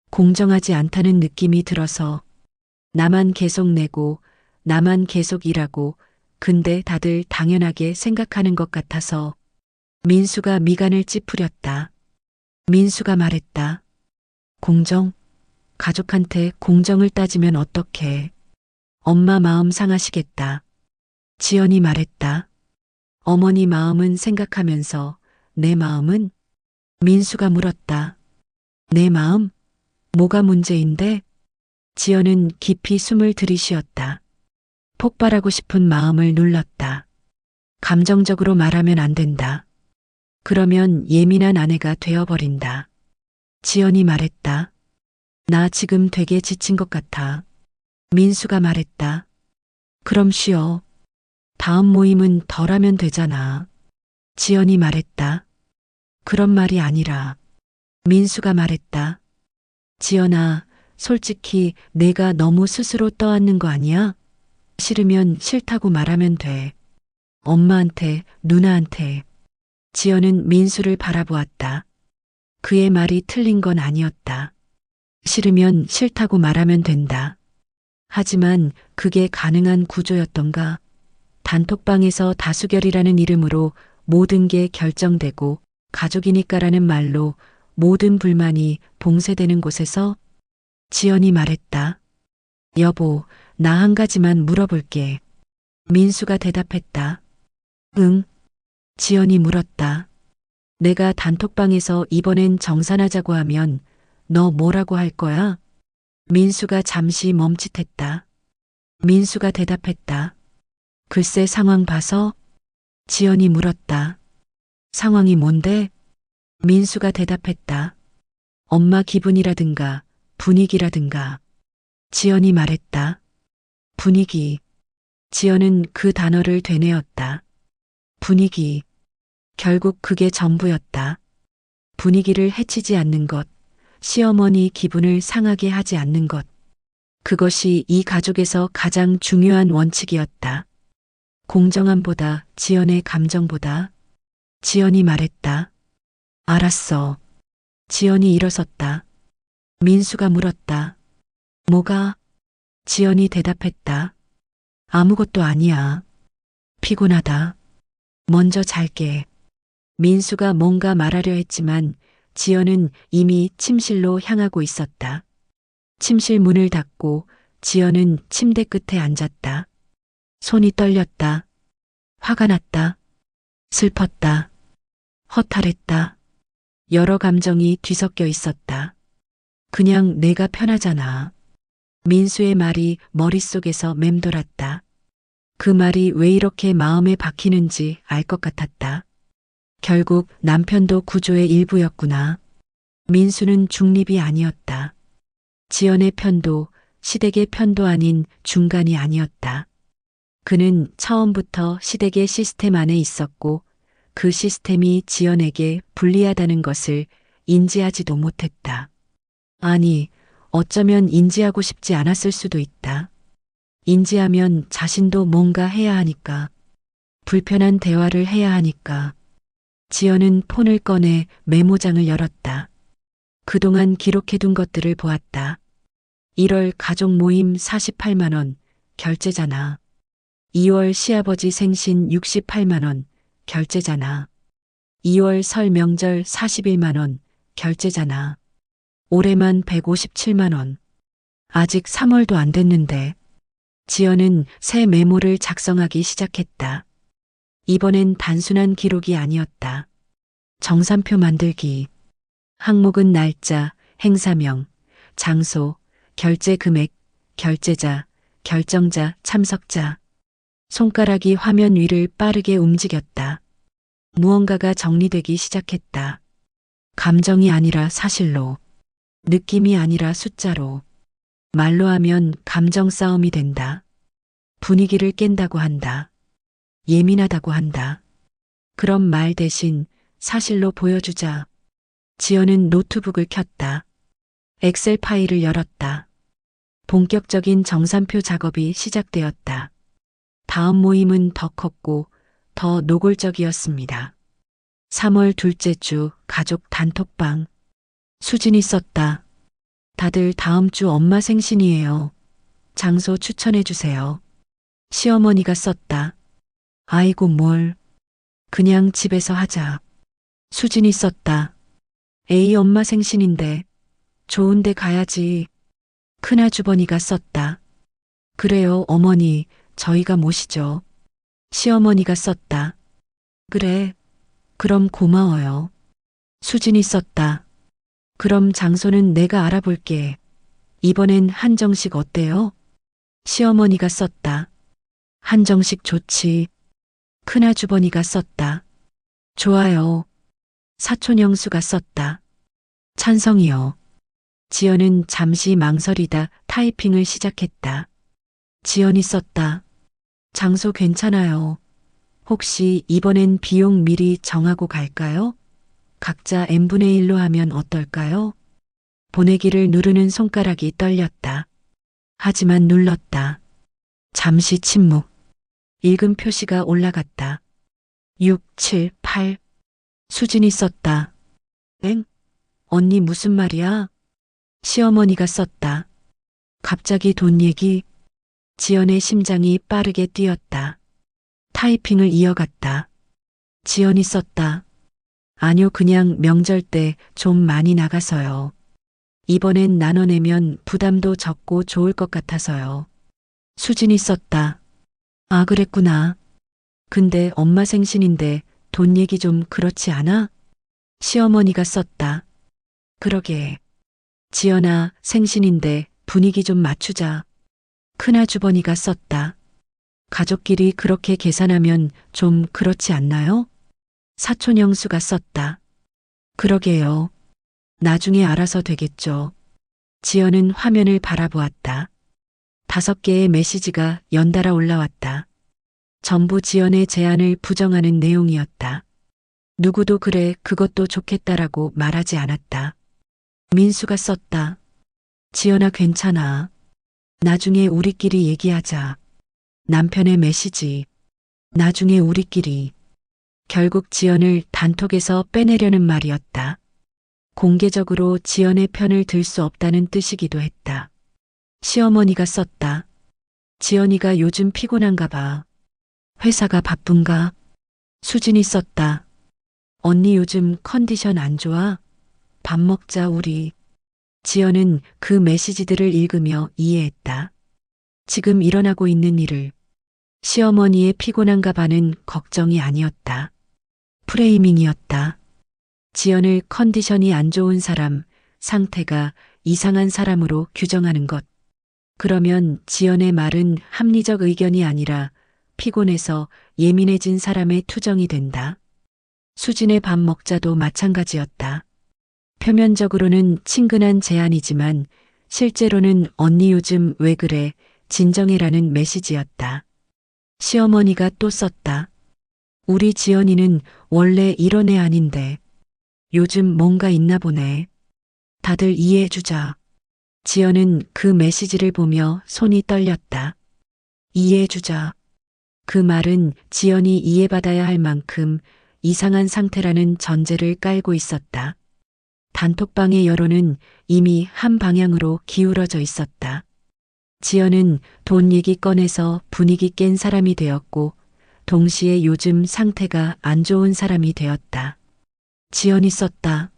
공정하지 않다는 느낌이 들어서 나만 계속 내고 나만 계속 일하고 근데 다들 당연하게 생각하는 것 같아서. 민수가 미간을 찌푸렸다. 민수가 말했다. 공정? 가족한테 공정을 따지면 어떡해. 엄마 마음 상하시겠다. 지연이 말했다. 어머니 마음은 생각하면서 내 마음은? 민수가 물었다. 내 마음? 뭐가 문제인데? 지연은 깊이 숨을 들이쉬었다. 폭발하고 싶은 마음을 눌렀다. 감정적으로 말하면 안 된다. 그러면 예민한 아내가 되어버린다. 지연이 말했다. 나 지금 되게 지친 것 같아. 민수가 말했다. 그럼 쉬어. 다음 모임은 덜 하면 되잖아. 지연이 말했다. 그런 말이 아니라 민수가 말했다. 지연아, 솔직히 내가 너무 스스로 떠안는 거 아니야? 싫으면 싫다고 말하면 돼. 엄마한테, 누나한테. 지연은 민수를 바라보았다. 그의 말이 틀린 건 아니었다. 싫으면 싫다고 말하면 된다. 하지만 그게 가능한 구조였던가? 단톡방에서 다수결이라는 이름으로 모든 게 결정되고 가족이니까라는 말로 모든 불만이 봉쇄되는 곳에서 지연이 말했다. 여보, 나 한 가지만 물어볼게. 민수가 대답했다. 응? 지연이 물었다. 내가 단톡방에서 이번엔 정산하자고 하면 너 뭐라고 할 거야? 민수가 잠시 멈칫했다. 민수가 대답했다. 글쎄 상황 봐서? 지연이 물었다. 상황이 뭔데? 민수가 대답했다. 엄마 기분이라든가 분위기라든가. 지연이 말했다. 분위기. 지연은 그 단어를 되뇌었다. 분위기. 결국 그게 전부였다. 분위기를 해치지 않는 것, 시어머니 기분을 상하게 하지 않는 것. 그것이 이 가족에서 가장 중요한 원칙이었다. 공정함보다 지연의 감정보다. 지연이 말했다. 알았어. 지연이 일어섰다. 민수가 물었다. 뭐가? 지연이 대답했다. 아무것도 아니야. 피곤하다. 먼저 잘게. 민수가 뭔가 말하려 했지만 지연은 이미 침실로 향하고 있었다. 침실 문을 닫고 지연은 침대 끝에 앉았다. 손이 떨렸다. 화가 났다. 슬펐다. 허탈했다. 여러 감정이 뒤섞여 있었다. 그냥 내가 편하잖아. 민수의 말이 머릿속에서 맴돌았다. 그 말이 왜 이렇게 마음에 박히는지 알 것 같았다. 결국 남편도 구조의 일부였구나. 민수는 중립이 아니었다. 지연의 편도 시댁의 편도 아닌 중간이 아니었다. 그는 처음부터 시댁의 시스템 안에 있었고 그 시스템이 지연에게 불리하다는 것을 인지하지도 못했다. 아니, 어쩌면 인지하고 싶지 않았을 수도 있다. 인지하면 자신도 뭔가 해야 하니까. 불편한 대화를 해야 하니까. 지연은 폰을 꺼내 메모장을 열었다. 그동안 기록해둔 것들을 보았다. 1월 가족 모임 48만 원, 결제잖아. 2월 시아버지 생신 68만 원, 결제잖아. 2월 설 명절 41만 원, 결제잖아. 올해만 157만 원. 아직 3월도 안 됐는데. 지연은 새 메모를 작성하기 시작했다. 이번엔 단순한 기록이 아니었다. 정산표 만들기. 항목은 날짜, 행사명, 장소, 결제 금액, 결제자, 결정자, 참석자. 손가락이 화면 위를 빠르게 움직였다. 무언가가 정리되기 시작했다. 감정이 아니라 사실로. 느낌이 아니라 숫자로. 말로 하면 감정 싸움이 된다. 분위기를 깬다고 한다. 예민하다고 한다. 그럼 말 대신 사실로 보여주자. 지연은 노트북을 켰다. 엑셀 파일을 열었다. 본격적인 정산표 작업이 시작되었다. 다음 모임은 더 컸고 더 노골적이었습니다. 3월 둘째 주 가족 단톡방. 수진이 썼다. 다들 다음 주 엄마 생신이에요. 장소 추천해 주세요. 시어머니가 썼다. 아이고 뭘. 그냥 집에서 하자. 수진이 썼다. 에이 엄마 생신인데 좋은 데 가야지. 큰아주버니가 썼다. 그래요 어머니 저희가 모시죠. 시어머니가 썼다. 그래. 그럼 고마워요. 수진이 썼다. 그럼 장소는 내가 알아볼게. 이번엔 한정식 어때요? 시어머니가 썼다. 한정식 좋지. 큰아주버니가 썼다. 좋아요. 사촌 영수가 썼다. 찬성이요. 지연은 잠시 망설이다 타이핑을 시작했다. 지연이 썼다. 장소 괜찮아요. 혹시 이번엔 비용 미리 정하고 갈까요? 각자 n분의 1로 하면 어떨까요? 보내기를 누르는 손가락이 떨렸다. 하지만 눌렀다. 잠시 침묵. 읽음 표시가 올라갔다. 6, 7, 8. 수진이 썼다. 엥? 언니 무슨 말이야? 시어머니가 썼다. 갑자기 돈 얘기. 지연의 심장이 빠르게 뛰었다. 타이핑을 이어갔다. 지연이 썼다. 아니요, 그냥 명절 때 좀 많이 나가서요. 이번엔 나눠내면 부담도 적고 좋을 것 같아서요. 수진이 썼다. 아, 그랬구나. 근데 엄마 생신인데 돈 얘기 좀 그렇지 않아? 시어머니가 썼다. 그러게. 지연아, 생신인데 분위기 좀 맞추자. 큰아주버니가 썼다. 가족끼리 그렇게 계산하면 좀 그렇지 않나요? 사촌 형수가 썼다. 그러게요. 나중에 알아서 되겠죠. 지연은 화면을 바라보았다. 5개의 메시지가 연달아 올라왔다. 전부 지연의 제안을 부정하는 내용이었다. 누구도 그래, 그것도 좋겠다라고 말하지 않았다. 민수가 썼다. 지연아, 괜찮아. 나중에 우리끼리 얘기하자. 남편의 메시지. 나중에 우리끼리. 결국 지연을 단톡에서 빼내려는 말이었다. 공개적으로 지연의 편을 들 수 없다는 뜻이기도 했다. 시어머니가 썼다. 지연이가 요즘 피곤한가 봐. 회사가 바쁜가? 수진이 썼다. 언니 요즘 컨디션 안 좋아? 밥 먹자 우리. 지연은 그 메시지들을 읽으며 이해했다. 지금 일어나고 있는 일을. 시어머니의 피곤한가 봐는 걱정이 아니었다. 프레이밍이었다. 지연을 컨디션이 안 좋은 사람, 상태가 이상한 사람으로 규정하는 것. 그러면 지연의 말은 합리적 의견이 아니라 피곤해서 예민해진 사람의 투정이 된다. 수진의 밥 먹자도 마찬가지였다. 표면적으로는 친근한 제안이지만 실제로는 언니 요즘 왜 그래, 진정해라는 메시지였다. 시어머니가 또 썼다. 우리 지연이는 원래 이런 애 아닌데 요즘 뭔가 있나 보네. 다들 이해해주자. 지연은 그 메시지를 보며 손이 떨렸다. 이해해주자. 그 말은 지연이 이해받아야 할 만큼 이상한 상태라는 전제를 깔고 있었다. 단톡방의 여론은 이미 한 방향으로 기울어져 있었다. 지연은 돈 얘기 꺼내서 분위기 깬 사람이 되었고 동시에 요즘 상태가 안 좋은 사람이 되었다. 지연이 썼다.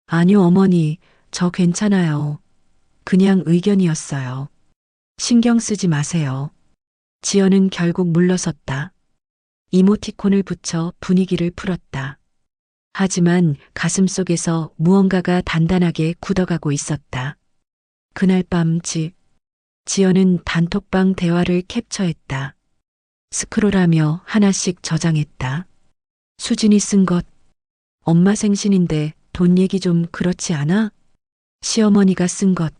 아니요, 어머니, 저 괜찮아요. 그냥 의견이었어요. 신경 쓰지 마세요. 지연은 결국 물러섰다. 이모티콘을 붙여 분위기를 풀었다. 하지만 가슴속에서 무언가가 단단하게 굳어가고 있었다. 그날 밤 지연은 단톡방 대화를 캡처했다. 스크롤하며 하나씩 저장했다. 수진이 쓴 것. 엄마 생신인데 돈 얘기 좀 그렇지 않아? 시어머니가 쓴 것.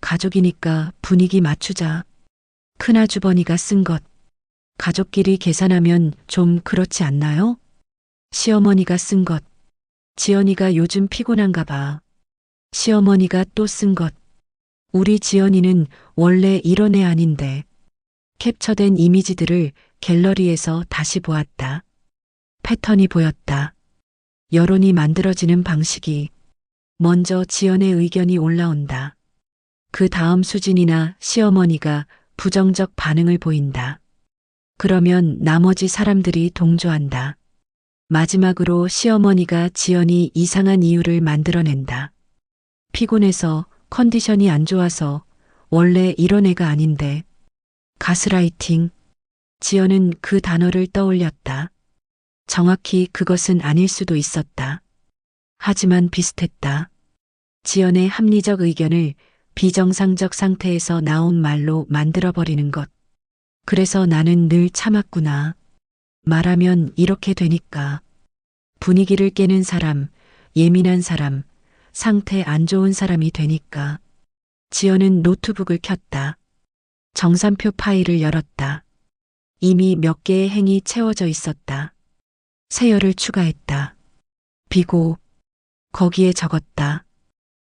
가족이니까 분위기 맞추자. 큰아주버니가 쓴 것. 가족끼리 계산하면 좀 그렇지 않나요? 시어머니가 쓴 것. 지연이가 요즘 피곤한가 봐. 시어머니가 또 쓴 것. 우리 지연이는 원래 이런 애 아닌데. 캡처된 이미지들을 갤러리에서 다시 보았다. 패턴이 보였다. 여론이 만들어지는 방식이. 먼저 지연의 의견이 올라온다. 그 다음 수진이나 시어머니가 부정적 반응을 보인다. 그러면 나머지 사람들이 동조한다. 마지막으로 시어머니가 지연이 이상한 이유를 만들어낸다. 피곤해서, 컨디션이 안 좋아서, 원래 이런 애가 아닌데. 가스라이팅. 지연은 그 단어를 떠올렸다. 정확히 그것은 아닐 수도 있었다. 하지만 비슷했다. 지연의 합리적 의견을 비정상적 상태에서 나온 말로 만들어버리는 것. 그래서 나는 늘 참았구나. 말하면 이렇게 되니까. 분위기를 깨는 사람, 예민한 사람, 상태 안 좋은 사람이 되니까. 지연은 노트북을 켰다. 정산표 파일을 열었다. 이미 몇 개의 행이 채워져 있었다. 세열을 추가했다. 비고 거기에 적었다.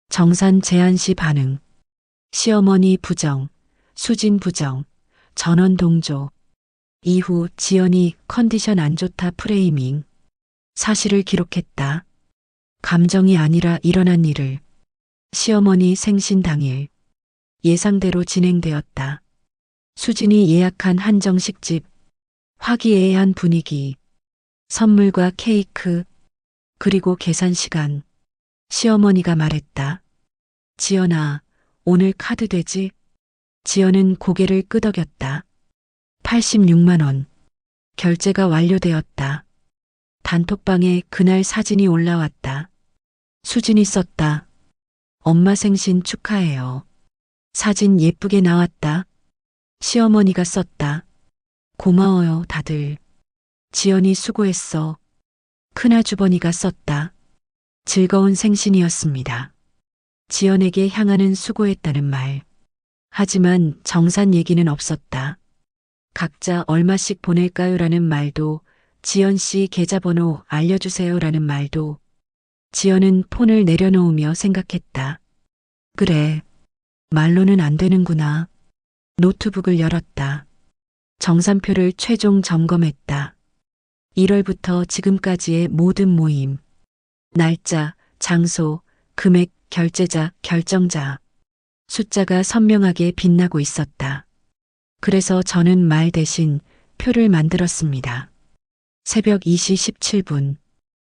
정산 제한 시 반응. 시어머니 부정, 수진 부정, 전원 동조. 이후 지연이 컨디션 안 좋다 프레이밍. 사실을 기록했다. 감정이 아니라 일어난 일을. 시어머니 생신 당일. 예상대로 진행되었다. 수진이 예약한 한정식집. 화기애애한 분위기. 선물과 케이크. 그리고 계산 시간. 시어머니가 말했다. 지연아, 오늘 카드 되지? 지연은 고개를 끄덕였다. 86만 원. 결제가 완료되었다. 단톡방에 그날 사진이 올라왔다. 수진이 썼다. 엄마 생신 축하해요. 사진 예쁘게 나왔다. 시어머니가 썼다. 고마워요, 다들. 지연이 수고했어. 큰아주버니가 썼다. 즐거운 생신이었습니다. 지연에게 향하는 수고했다는 말. 하지만 정산 얘기는 없었다. 각자 얼마씩 보낼까요라는 말도, 지연 씨 계좌번호 알려주세요라는 말도. 지연은 폰을 내려놓으며 생각했다. 그래, 말로는 안 되는구나. 노트북을 열었다. 정산표를 최종 점검했다. 1월부터 지금까지의 모든 모임. 날짜, 장소, 금액, 결제자, 결정자. 숫자가 선명하게 빛나고 있었다. 그래서 저는 말 대신 표를 만들었습니다. 새벽 2시 17분.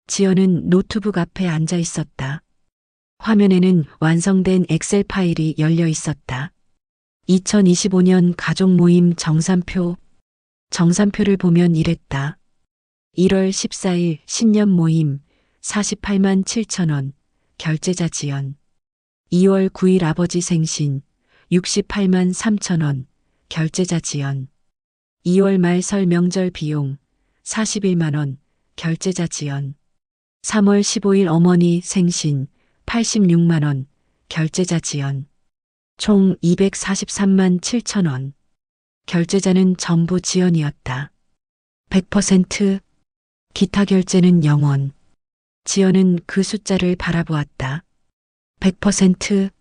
지연은 노트북 앞에 앉아 있었다. 화면에는 완성된 엑셀 파일이 열려 있었다. 2025년 가족 모임 정산표. 정산표를 보면 이랬다. 1월 14일 신년 모임 48만 7천 원. 결제자 지연. 2월 9일 아버지 생신 68만 3천 원. 결제자 지연. 2월 말 설 명절 비용 41만 원. 결제자 지연. 3월 15일 어머니 생신 86만 원. 결제자 지연. 총 243만 7천 원. 결제자는 전부 지연이었다. 100%. 기타 결제는 0원. 지연은 그 숫자를 바라보았다. 100%.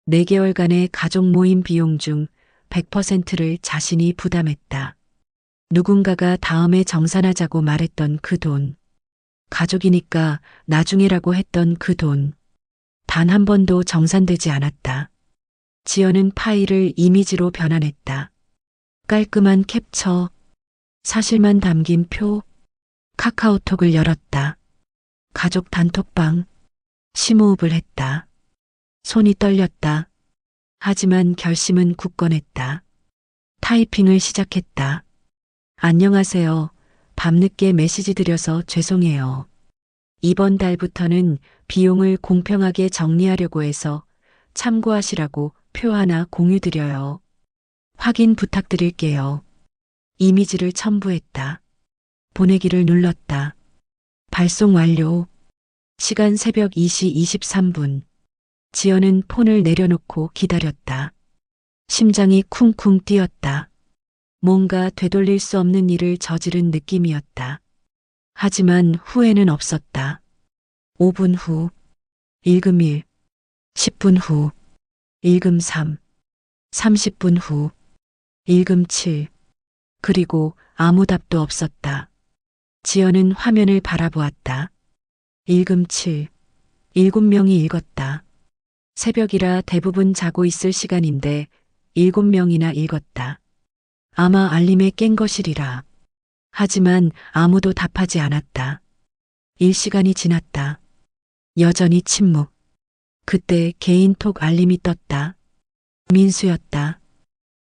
4개월간의 가족 모임 비용 중 100%를 자신이 부담했다. 누군가가 다음에 정산하자고 말했던 그 돈. 가족이니까 나중에라고 했던 그 돈. 단 한 번도 정산되지 않았다. 지연은 파일을 이미지로 변환했다. 깔끔한 캡처. 사실만 담긴 표. 카카오톡을 열었다. 가족 단톡방. 심호흡을 했다. 손이 떨렸다. 하지만 결심은 굳건했다. 타이핑을 시작했다. 안녕하세요. 밤늦게 메시지 드려서 죄송해요. 이번 달부터는 비용을 공평하게 정리하려고 해서 참고하시라고 표 하나 공유드려요. 확인 부탁드릴게요. 이미지를 첨부했다. 보내기를 눌렀다. 발송 완료. 시간 새벽 2시 23분. 지연은 폰을 내려놓고 기다렸다. 심장이 쿵쿵 뛰었다. 뭔가 되돌릴 수 없는 일을 저지른 느낌이었다. 하지만 후회는 없었다. 5분 후. 일금 1. 10분 후. 일금 3. 30분 후. 일금 7. 그리고 아무 답도 없었다. 지연은 화면을 바라보았다. 일금 7. 7명이 읽었다. 새벽이라 대부분 자고 있을 시간인데 7명이나 읽었다. 아마 알림에 깬 것이리라. 하지만 아무도 답하지 않았다. 1시간이 지났다. 여전히 침묵. 그때 개인톡 알림이 떴다. 민수였다.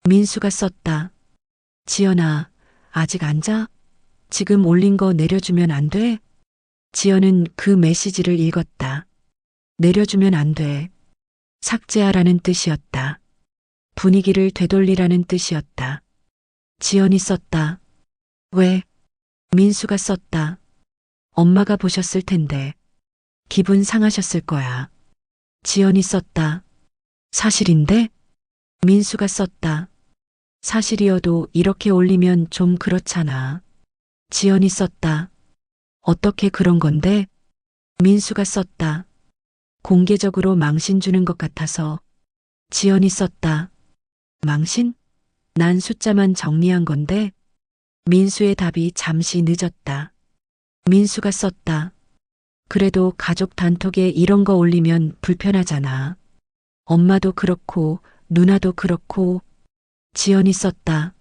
민수가 썼다. 지연아, 아직 안 자? 지금 올린 거 내려주면 안 돼? 지연은 그 메시지를 읽었다. 내려주면 안 돼. 삭제하라는 뜻이었다. 분위기를 되돌리라는 뜻이었다. 지연이 썼다. 왜? 민수가 썼다. 엄마가 보셨을 텐데. 기분 상하셨을 거야. 지연이 썼다. 사실인데? 민수가 썼다. 사실이어도 이렇게 올리면 좀 그렇잖아. 지연이 썼다. 어떻게 그런 건데? 민수가 썼다. 공개적으로 망신 주는 것 같아서. 지연이 썼다. 망신? 난 숫자만 정리한 건데. 민수의 답이 잠시 늦었다. 민수가 썼다. 그래도 가족 단톡에 이런 거 올리면 불편하잖아. 엄마도 그렇고 누나도 그렇고. 지연이 썼다.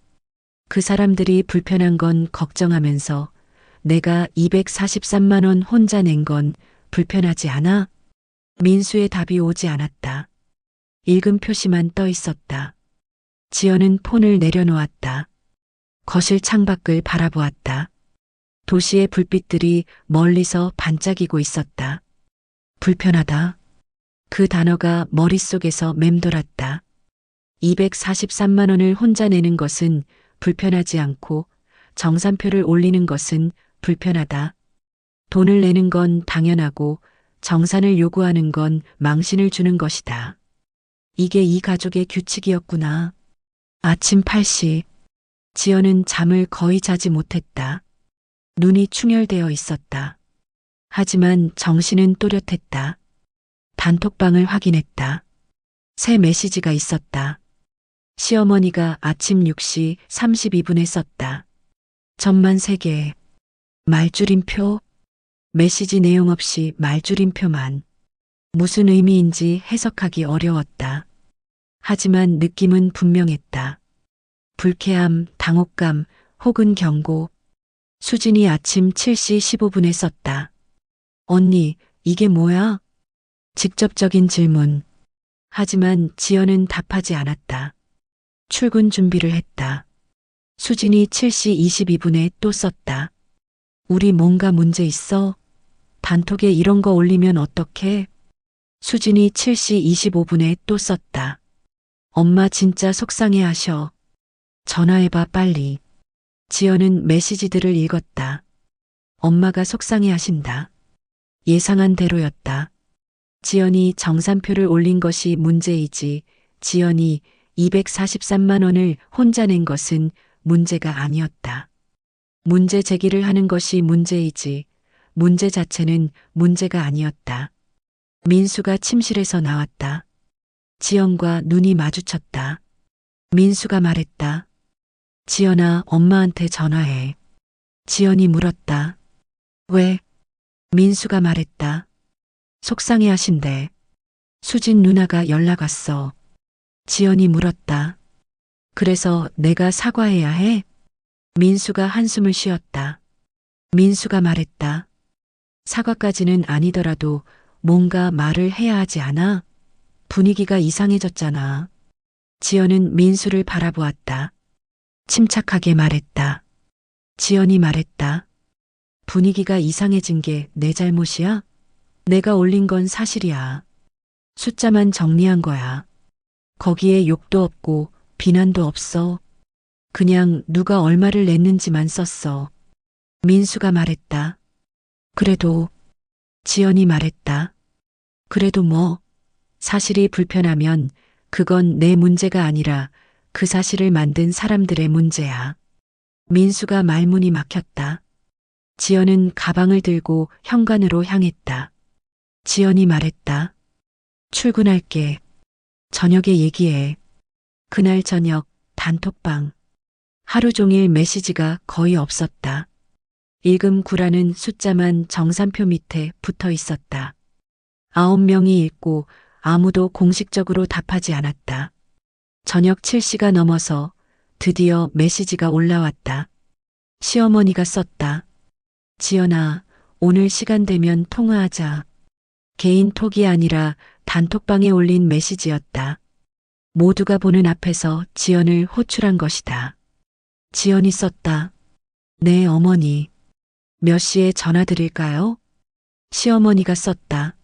그 사람들이 불편한 건 걱정하면서 내가 243만 원 혼자 낸 건 불편하지 않아? 민수의 답이 오지 않았다. 읽음 표시만 떠 있었다. 지연은 폰을 내려놓았다. 거실 창밖을 바라보았다. 도시의 불빛들이 멀리서 반짝이고 있었다. 불편하다. 그 단어가 머릿속에서 맴돌았다. 243만 원을 혼자 내는 것은 불편하지 않고 정산표를 올리는 것은 불편하다. 돈을 내는 건 당연하고 정산을 요구하는 건 망신을 주는 것이다. 이게 이 가족의 규칙이었구나. 아침 8시. 지연은 잠을 거의 자지 못했다. 눈이 충혈되어 있었다. 하지만 정신은 또렷했다. 단톡방을 확인했다. 새 메시지가 있었다. 시어머니가 아침 6시 32분에 썼다. 점만 3개. 말줄임표. 메시지 내용 없이 말줄임표만. 무슨 의미인지 해석하기 어려웠다. 하지만 느낌은 분명했다. 불쾌함, 당혹감, 혹은 경고. 수진이 아침 7시 15분에 썼다. 언니, 이게 뭐야? 직접적인 질문. 하지만 지연은 답하지 않았다. 출근 준비를 했다. 수진이 7시 22분에 또 썼다. 우리 뭔가 문제 있어? 단톡에 이런 거 올리면 어떡해? 수진이 7시 25분에 또 썼다. 엄마 진짜 속상해 하셔. 전화해봐 빨리. 지연은 메시지들을 읽었다. 엄마가 속상해 하신다. 예상한 대로였다. 지연이 정산표를 올린 것이 문제이지 지연이 243만 원을 혼자 낸 것은 문제가 아니었다. 문제 제기를 하는 것이 문제이지 문제 자체는 문제가 아니었다. 민수가 침실에서 나왔다. 지연과 눈이 마주쳤다. 민수가 말했다. 지연아, 엄마한테 전화해. 지연이 물었다. 왜? 민수가 말했다. 속상해 하신대. 수진 누나가 연락 왔어. 지연이 물었다. 그래서 내가 사과해야 해? 민수가 한숨을 쉬었다. 민수가 말했다. 사과까지는 아니더라도 뭔가 말을 해야 하지 않아? 분위기가 이상해졌잖아. 지연은 민수를 바라보았다. 침착하게 말했다. 지연이 말했다. 분위기가 이상해진 게 내 잘못이야? 내가 올린 건 사실이야. 숫자만 정리한 거야. 거기에 욕도 없고 비난도 없어. 그냥 누가 얼마를 냈는지만 썼어. 민수가 말했다. 그래도. 지연이 말했다. 그래도 뭐. 사실이 불편하면 그건 내 문제가 아니라 그 사실을 만든 사람들의 문제야. 민수가 말문이 막혔다. 지연은 가방을 들고 현관으로 향했다. 지연이 말했다. 출근할게. 저녁에 얘기해. 그날 저녁 단톡방. 하루 종일 메시지가 거의 없었다. 읽음 9라는 숫자만 정산표 밑에 붙어 있었다. 9명이 읽고 아무도 공식적으로 답하지 않았다. 저녁 7시가 넘어서 드디어 메시지가 올라왔다. 시어머니가 썼다. 지연아, 오늘 시간 되면 통화하자. 개인 톡이 아니라 단톡방에 올린 메시지였다. 모두가 보는 앞에서 지연을 호출한 것이다. 지연이 썼다. 네, 어머니. 몇 시에 전화 드릴까요? 시어머니가 썼다.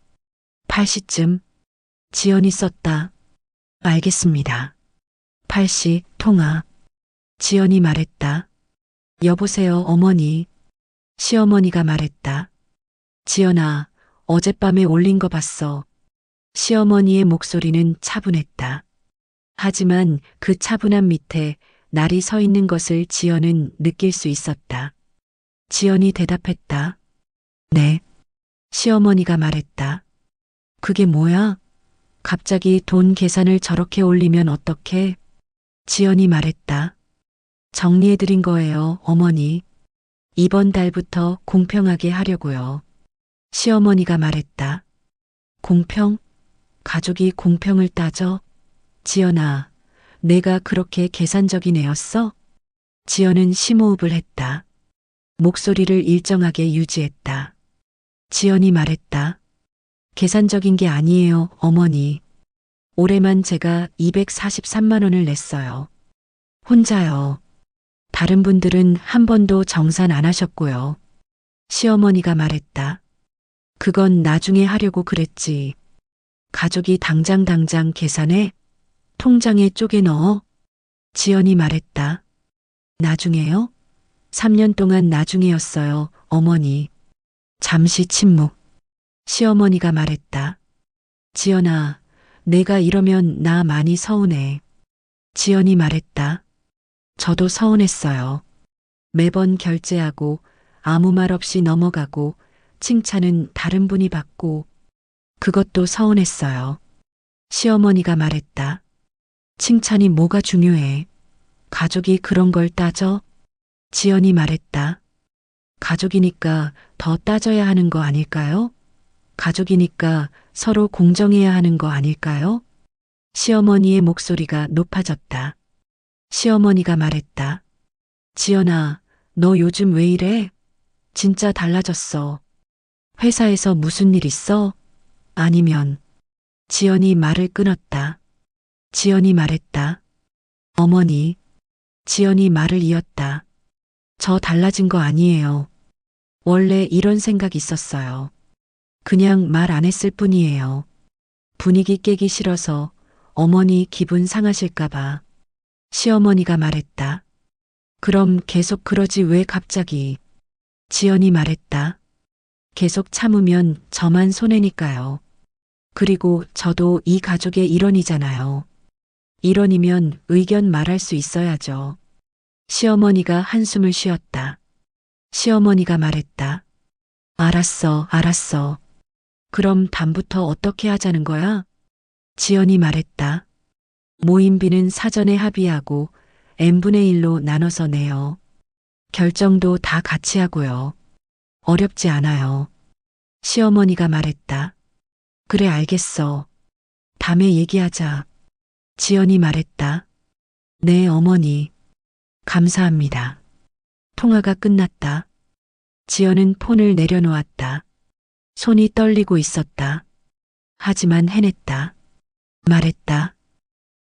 8시쯤. 지연이 썼다. 알겠습니다. 8시 통화. 지연이 말했다. 여보세요, 어머니. 시어머니가 말했다. 지연아, 어젯밤에 올린 거 봤어. 시어머니의 목소리는 차분했다. 하지만 그 차분함 밑에 날이 서 있는 것을 지연은 느낄 수 있었다. 지연이 대답했다. 네. 시어머니가 말했다. 그게 뭐야? 갑자기 돈 계산을 저렇게 올리면 어떡해? 지연이 말했다. 정리해드린 거예요, 어머니. 이번 달부터 공평하게 하려고요. 시어머니가 말했다. 공평? 가족이 공평을 따져? 지연아, 내가 그렇게 계산적인 애였어? 지연은 심호흡을 했다. 목소리를 일정하게 유지했다. 지연이 말했다. 계산적인 게 아니에요, 어머니. 올해만 제가 243만 원을 냈어요. 혼자요. 다른 분들은 한 번도 정산 안 하셨고요. 시어머니가 말했다. 그건 나중에 하려고 그랬지. 가족이 당장 계산해? 통장에 쪼개 넣어? 지연이 말했다. 나중에요? 3년 동안 나중에였어요, 어머니. 잠시 침묵. 시어머니가 말했다. 지연아, 내가 이러면 나 많이 서운해. 지연이 말했다. 저도 서운했어요. 매번 결제하고 아무 말 없이 넘어가고 칭찬은 다른 분이 받고 그것도 서운했어요. 시어머니가 말했다. 칭찬이 뭐가 중요해? 가족이 그런 걸 따져? 지연이 말했다. 가족이니까 더 따져야 하는 거 아닐까요? 가족이니까 서로 공정해야 하는 거 아닐까요? 시어머니의 목소리가 높아졌다. 시어머니가 말했다. 지연아, 너 요즘 왜 이래? 진짜 달라졌어. 회사에서 무슨 일 있어? 아니면 지연이 말을 끊었다. 지연이 말했다. 어머니. 지연이 말을 이었다. 저 달라진 거 아니에요. 원래 이런 생각 있었어요. 그냥 말 안 했을 뿐이에요. 분위기 깨기 싫어서 어머니 기분 상하실까봐. 시어머니가 말했다. 그럼 계속 그러지 왜 갑자기? 지연이 말했다. 계속 참으면 저만 손해니까요. 그리고 저도 이 가족의 일원이잖아요. 일원이면 의견 말할 수 있어야죠. 시어머니가 한숨을 쉬었다. 시어머니가 말했다. 알았어. 그럼 다음부터 어떻게 하자는 거야? 지연이 말했다. 모임비는 사전에 합의하고 n분의 1로 나눠서 내요. 결정도 다 같이 하고요. 어렵지 않아요. 시어머니가 말했다. 그래 알겠어. 다음에 얘기하자. 지연이 말했다. 네 어머니. 감사합니다. 통화가 끝났다. 지연은 폰을 내려놓았다. 손이 떨리고 있었다. 하지만 해냈다. 말했다.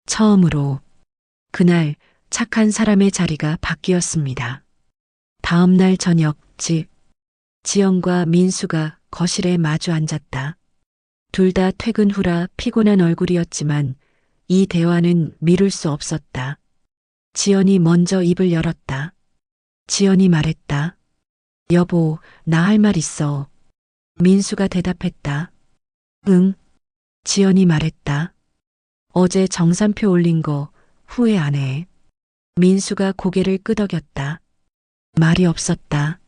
처음으로 그날 착한 사람의 자리가 바뀌었습니다. 다음 날 저녁 집. 지연과 민수가 거실에 마주 앉았다. 둘 다 퇴근 후라 피곤한 얼굴이었지만 이 대화는 미룰 수 없었다. 지연이 먼저 입을 열었다. 지연이 말했다. 여보, 나 할 말 있어. 민수가 대답했다. 응. 지연이 말했다. 어제 정산표 올린 거 후회 안 해. 민수가 고개를 끄덕였다. 말이 없었다.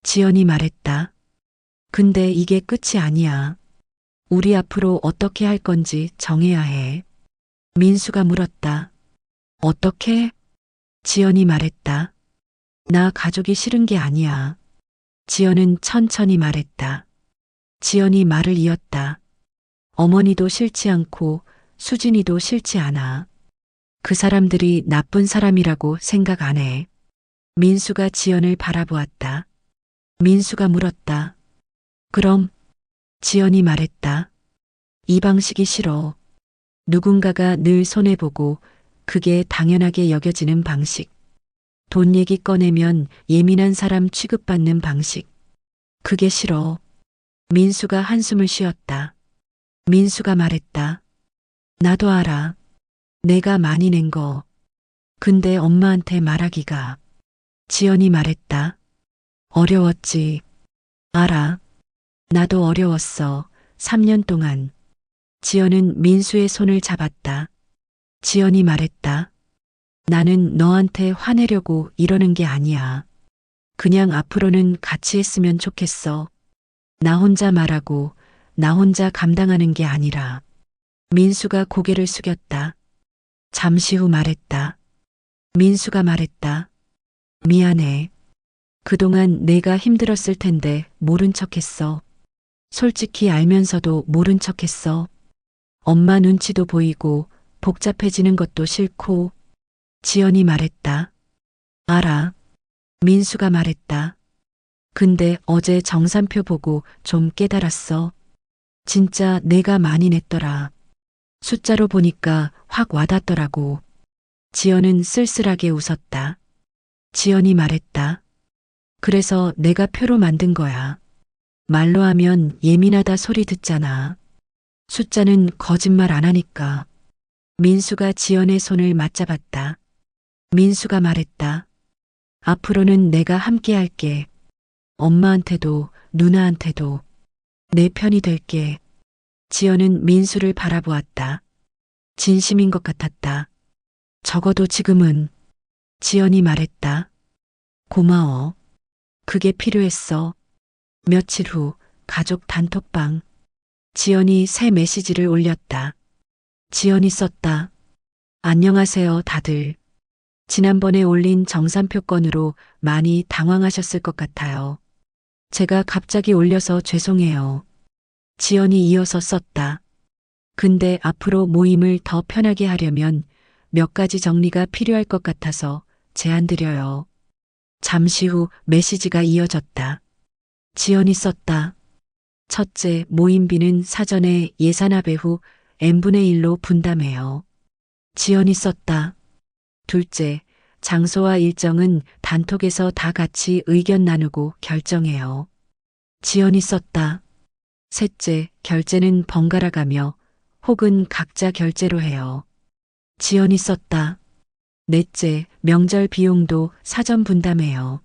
지연이 말했다. 근데 이게 끝이 아니야. 우리 앞으로 어떻게 할 건지 정해야 해. 민수가 물었다. 어떻게? 지연이 말했다. 나 가족이 싫은 게 아니야. 지연은 천천히 말했다. 지연이 말을 이었다. 어머니도 싫지 않고 수진이도 싫지 않아. 그 사람들이 나쁜 사람이라고 생각 안 해. 민수가 지연을 바라보았다. 민수가 물었다. 그럼? 지연이 말했다. 이 방식이 싫어. 누군가가 늘 손해보고 그게 당연하게 여겨지는 방식. 돈 얘기 꺼내면 예민한 사람 취급받는 방식. 그게 싫어. 민수가 한숨을 쉬었다. 민수가 말했다. 나도 알아. 내가 많이 낸 거. 근데 엄마한테 말하기가. 지연이 말했다. 어려웠지. 알아. 나도 어려웠어. 3년 동안. 지연은 민수의 손을 잡았다. 지연이 말했다. 나는 너한테 화내려고 이러는 게 아니야. 그냥 앞으로는 같이 했으면 좋겠어. 나 혼자 말하고 나 혼자 감당하는 게 아니라. 민수가 고개를 숙였다. 잠시 후 말했다. 민수가 말했다. 미안해. 그동안 내가 힘들었을 텐데 모른 척했어. 솔직히 알면서도 모른 척했어. 엄마 눈치도 보이고 복잡해지는 것도 싫고. 지연이 말했다. 알아. 민수가 말했다. 근데 어제 정산표 보고 좀 깨달았어. 진짜 내가 많이 냈더라. 숫자로 보니까 확 와닿더라고. 지연은 쓸쓸하게 웃었다. 지연이 말했다. 그래서 내가 표로 만든 거야. 말로 하면 예민하다 소리 듣잖아. 숫자는 거짓말 안 하니까. 민수가 지연의 손을 맞잡았다. 민수가 말했다. 앞으로는 내가 함께 할게. 엄마한테도 누나한테도 내 편이 될게. 지연은 민수를 바라보았다. 진심인 것 같았다. 적어도 지금은. 지연이 말했다. 고마워. 그게 필요했어. 며칠 후 가족 단톡방. 지연이 새 메시지를 올렸다. 지연이 썼다. 안녕하세요 다들. 지난번에 올린 정산표 건으로 많이 당황하셨을 것 같아요. 제가 갑자기 올려서 죄송해요. 지연이 이어서 썼다. 근데 앞으로 모임을 더 편하게 하려면 몇 가지 정리가 필요할 것 같아서 제안드려요. 잠시 후 메시지가 이어졌다. 지연이 썼다. 첫째, 모임비는 사전에 예산합의 후 n분의 1로 분담해요. 지연이 썼다. 둘째, 장소와 일정은 단톡에서 다 같이 의견 나누고 결정해요. 지연이 썼다. 셋째, 결제는 번갈아 가며 혹은 각자 결제로 해요. 지연이 썼다. 넷째, 명절 비용도 사전 분담해요.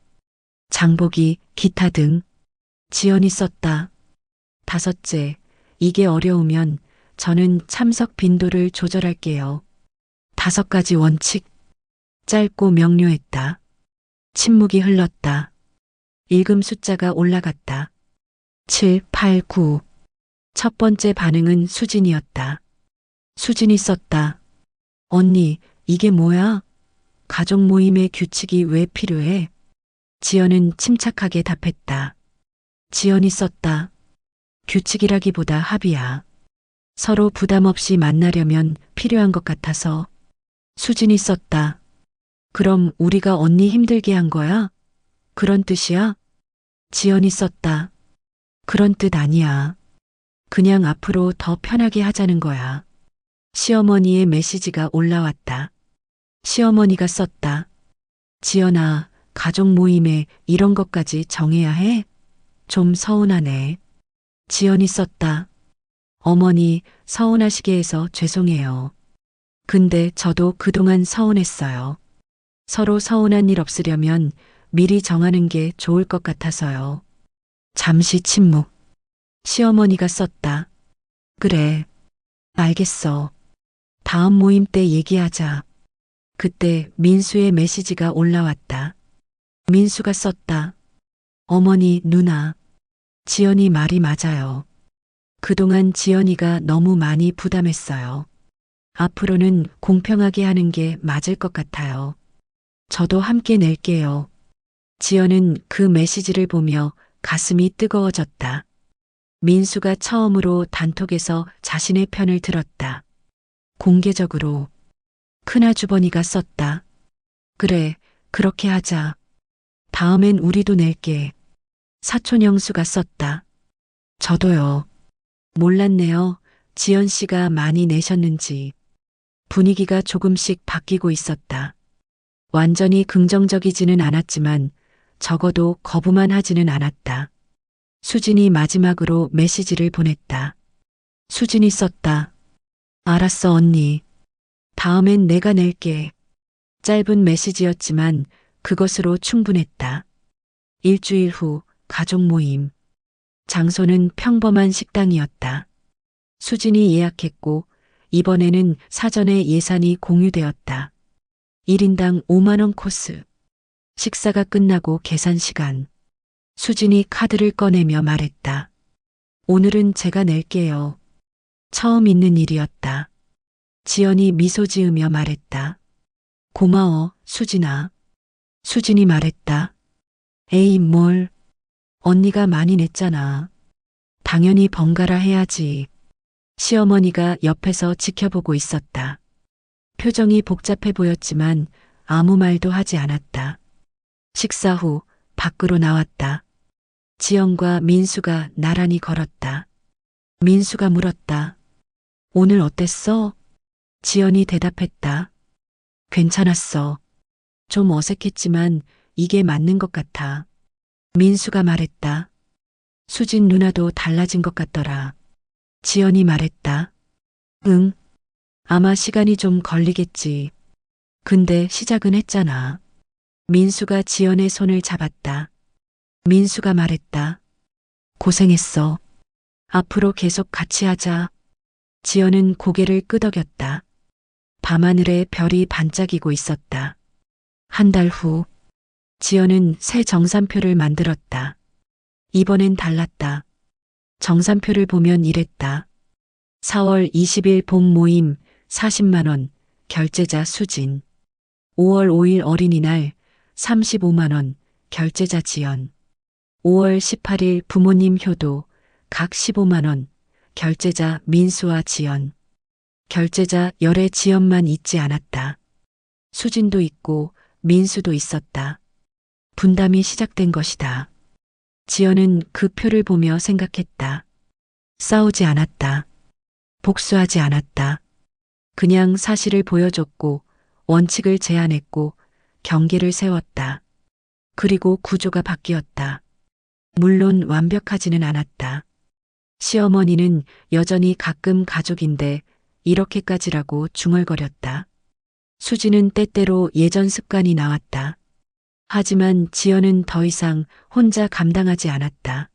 장보기, 기타 등. 지연이 썼다. 다섯째, 이게 어려우면 저는 참석 빈도를 조절할게요. 5가지 원칙. 짧고 명료했다. 침묵이 흘렀다. 읽음 숫자가 올라갔다. 7, 8, 9. 첫 번째 반응은 수진이었다. 수진이 썼다. 언니, 이게 뭐야? 가족 모임의 규칙이 왜 필요해? 지연은 침착하게 답했다. 지연이 썼다. 규칙이라기보다 합의야. 서로 부담 없이 만나려면 필요한 것 같아서. 수진이 썼다. 그럼 우리가 언니 힘들게 한 거야? 그런 뜻이야? 지연이 썼다. 그런 뜻 아니야. 그냥 앞으로 더 편하게 하자는 거야. 시어머니의 메시지가 올라왔다. 시어머니가 썼다. 지연아, 가족 모임에 이런 것까지 정해야 해? 좀 서운하네. 지연이 썼다. 어머니, 서운하시게 해서 죄송해요. 근데 저도 그동안 서운했어요. 서로 서운한 일 없으려면 미리 정하는 게 좋을 것 같아서요. 잠시 침묵. 시어머니가 썼다. 그래. 알겠어. 다음 모임 때 얘기하자. 그때 민수의 메시지가 올라왔다. 민수가 썼다. 어머니, 누나. 지연이 말이 맞아요. 그동안 지연이가 너무 많이 부담했어요. 앞으로는 공평하게 하는 게 맞을 것 같아요. 저도 함께 낼게요. 지연은 그 메시지를 보며 가슴이 뜨거워졌다. 민수가 처음으로 단톡에서 자신의 편을 들었다. 공개적으로. 큰아주버니가 썼다. 그래, 그렇게 하자. 다음엔 우리도 낼게. 사촌 영수가 썼다. 저도요. 몰랐네요. 지연 씨가 많이 내셨는지. 분위기가 조금씩 바뀌고 있었다. 완전히 긍정적이지는 않았지만 적어도 거부만 하지는 않았다. 수진이 마지막으로 메시지를 보냈다. 수진이 썼다. 알았어, 언니. 다음엔 내가 낼게. 짧은 메시지였지만 그것으로 충분했다. 일주일 후 가족 모임. 장소는 평범한 식당이었다. 수진이 예약했고 이번에는 사전에 예산이 공유되었다. 1인당 5만 원 코스. 식사가 끝나고 계산 시간. 수진이 카드를 꺼내며 말했다. 오늘은 제가 낼게요. 처음 있는 일이었다. 지연이 미소 지으며 말했다. 고마워, 수진아. 수진이 말했다. 에이, 뭘. 언니가 많이 냈잖아. 당연히 번갈아 해야지. 시어머니가 옆에서 지켜보고 있었다. 표정이 복잡해 보였지만 아무 말도 하지 않았다. 식사 후 밖으로 나왔다. 지연과 민수가 나란히 걸었다. 민수가 물었다. 오늘 어땠어? 지연이 대답했다. 괜찮았어. 좀 어색했지만 이게 맞는 것 같아. 민수가 말했다. 수진 누나도 달라진 것 같더라. 지연이 말했다. 응. 아마 시간이 좀 걸리겠지. 근데 시작은 했잖아. 민수가 지연의 손을 잡았다. 민수가 말했다. 고생했어. 앞으로 계속 같이 하자. 지연은 고개를 끄덕였다. 밤하늘에 별이 반짝이고 있었다. 한 달 후, 지연은 새 정산표를 만들었다. 이번엔 달랐다. 정산표를 보면 이랬다. 4월 20일 본 모임 40만 원, 결제자 수진. 5월 5일 어린이날 35만 원, 결제자 지연. 5월 18일 부모님 효도 각 15만 원, 결제자 민수와 지연. 결제자 열애 지연만 있지 않았다. 수진도 있고 민수도 있었다. 분담이 시작된 것이다. 지연은 그 표를 보며 생각했다. 싸우지 않았다. 복수하지 않았다. 그냥 사실을 보여줬고 원칙을 제안했고 경계를 세웠다. 그리고 구조가 바뀌었다. 물론 완벽하지는 않았다. 시어머니는 여전히 가끔 가족인데 이렇게까지라고 중얼거렸다. 수지는 때때로 예전 습관이 나왔다. 하지만 지연은 더 이상 혼자 감당하지 않았다.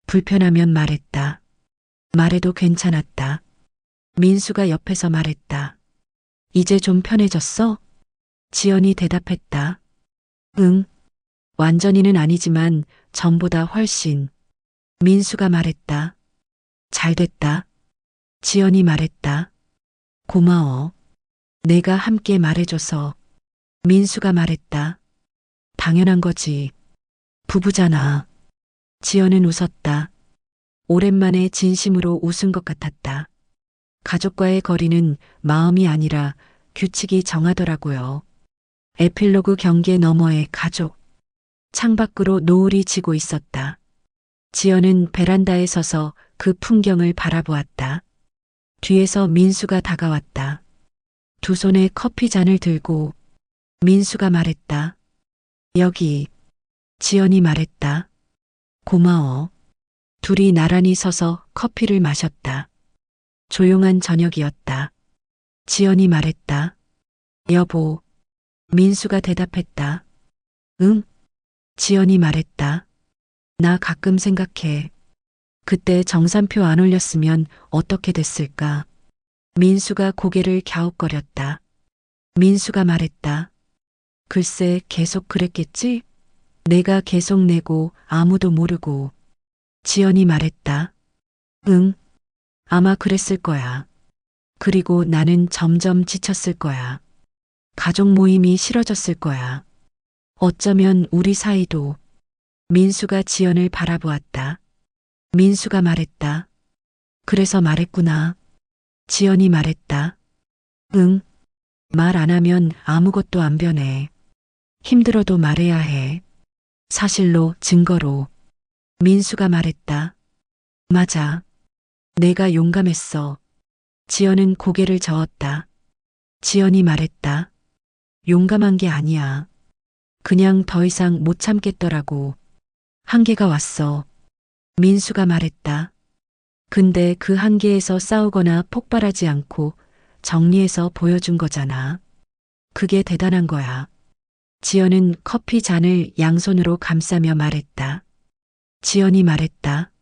불편하면 말했다. 말해도 괜찮았다. 민수가 옆에서 말했다. 이제 좀 편해졌어? 지연이 대답했다. 응. 완전히는 아니지만 전보다 훨씬. 민수가 말했다. 잘됐다. 지연이 말했다. 고마워. 내가 함께 말해줘서. 민수가 말했다. 당연한 거지. 부부잖아. 지연은 웃었다. 오랜만에 진심으로 웃은 것 같았다. 가족과의 거리는 마음이 아니라 규칙이 정하더라고요. 에필로그 경계 너머의 가족. 창밖으로 노을이 지고 있었다. 지연은 베란다에 서서 그 풍경을 바라보았다. 뒤에서 민수가 다가왔다. 두 손에 커피 잔을 들고 민수가 말했다. 여기. 지연이 말했다. 고마워. 둘이 나란히 서서 커피를 마셨다. 조용한 저녁이었다. 지연이 말했다. 여보. 민수가 대답했다. 응? 지연이 말했다. 나 가끔 생각해. 그때 정산표 안 올렸으면 어떻게 됐을까? 민수가 고개를 갸웃거렸다. 민수가 말했다. 글쎄 계속 그랬겠지? 내가 계속 내고 아무도 모르고. 지연이 말했다. 응. 아마 그랬을 거야. 그리고 나는 점점 지쳤을 거야. 가족 모임이 싫어졌을 거야. 어쩌면 우리 사이도. 민수가 지연을 바라보았다. 민수가 말했다. 그래서 말했구나. 지연이 말했다. 응. 말 안 하면 아무것도 안 변해. 힘들어도 말해야 해. 사실로, 증거로. 민수가 말했다. 맞아. 내가 용감했어. 지연은 고개를 저었다. 지연이 말했다. 용감한 게 아니야. 그냥 더 이상 못 참겠더라고. 한계가 왔어. 민수가 말했다. 근데 그 한계에서 싸우거나 폭발하지 않고 정리해서 보여준 거잖아. 그게 대단한 거야. 지연은 커피 잔을 양손으로 감싸며 말했다. 지연이 말했다.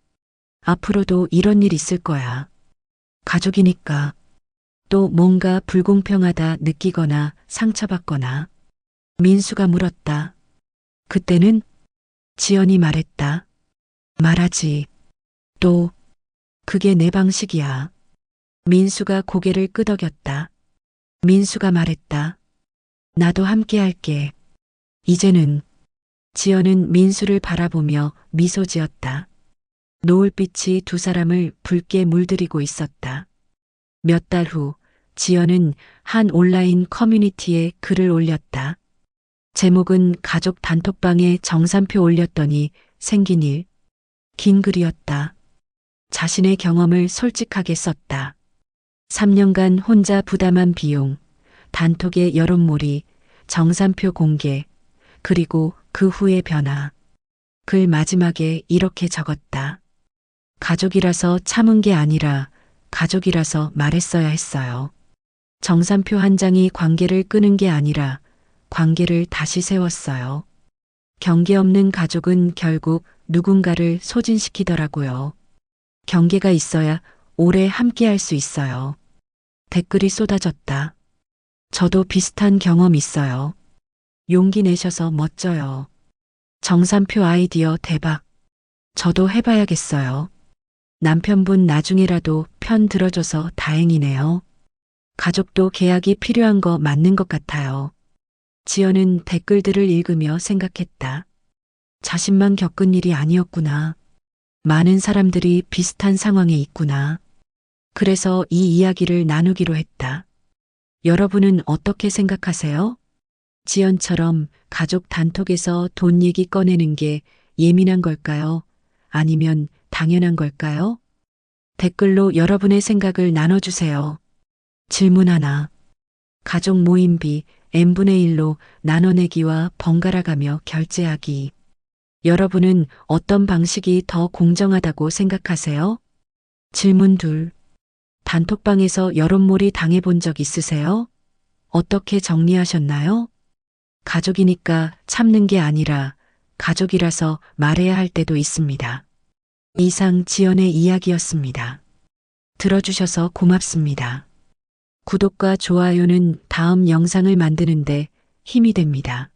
앞으로도 이런 일 있을 거야. 가족이니까. 또 뭔가 불공평하다 느끼거나 상처받거나. 민수가 물었다. 그때는 지연이 말했다. 말하지. 또 그게 내 방식이야. 민수가 고개를 끄덕였다. 민수가 말했다. 나도 함께 할게. 이제는. 지연은 민수를 바라보며 미소 지었다. 노을빛이 두 사람을 붉게 물들이고 있었다. 몇 달 후 지연은 한 온라인 커뮤니티에 글을 올렸다. 제목은 가족 단톡방에 정산표 올렸더니 생긴 일. 긴 글이었다. 자신의 경험을 솔직하게 썼다. 3년간 혼자 부담한 비용, 단톡의 여론몰이, 정산표 공개, 그리고 그 후의 변화. 글 마지막에 이렇게 적었다. 가족이라서 참은 게 아니라 가족이라서 말했어야 했어요. 정산표 한 장이 관계를 끄는 게 아니라 관계를 다시 세웠어요. 경계 없는 가족은 결국 누군가를 소진시키더라고요. 경계가 있어야 오래 함께 할 수 있어요. 댓글이 쏟아졌다. 저도 비슷한 경험 있어요. 용기 내셔서 멋져요. 정산표 아이디어 대박. 저도 해봐야겠어요. 남편분 나중에라도 편 들어줘서 다행이네요. 가족도 계약이 필요한 거 맞는 것 같아요. 지연은 댓글들을 읽으며 생각했다. 자신만 겪은 일이 아니었구나. 많은 사람들이 비슷한 상황에 있구나. 그래서 이 이야기를 나누기로 했다. 여러분은 어떻게 생각하세요? 지연처럼 가족 단톡에서 돈 얘기 꺼내는 게 예민한 걸까요? 아니면 당연한 걸까요? 댓글로 여러분의 생각을 나눠주세요. 질문 하나. 가족 모임비 n분의 1로 나눠내기와 번갈아가며 결제하기. 여러분은 어떤 방식이 더 공정하다고 생각하세요? 질문 둘. 단톡방에서 여론몰이 당해본 적 있으세요? 어떻게 정리하셨나요? 가족이니까 참는 게 아니라 가족이라서 말해야 할 때도 있습니다. 이상 지연의 이야기였습니다. 들어주셔서 고맙습니다. 구독과 좋아요는 다음 영상을 만드는데 힘이 됩니다.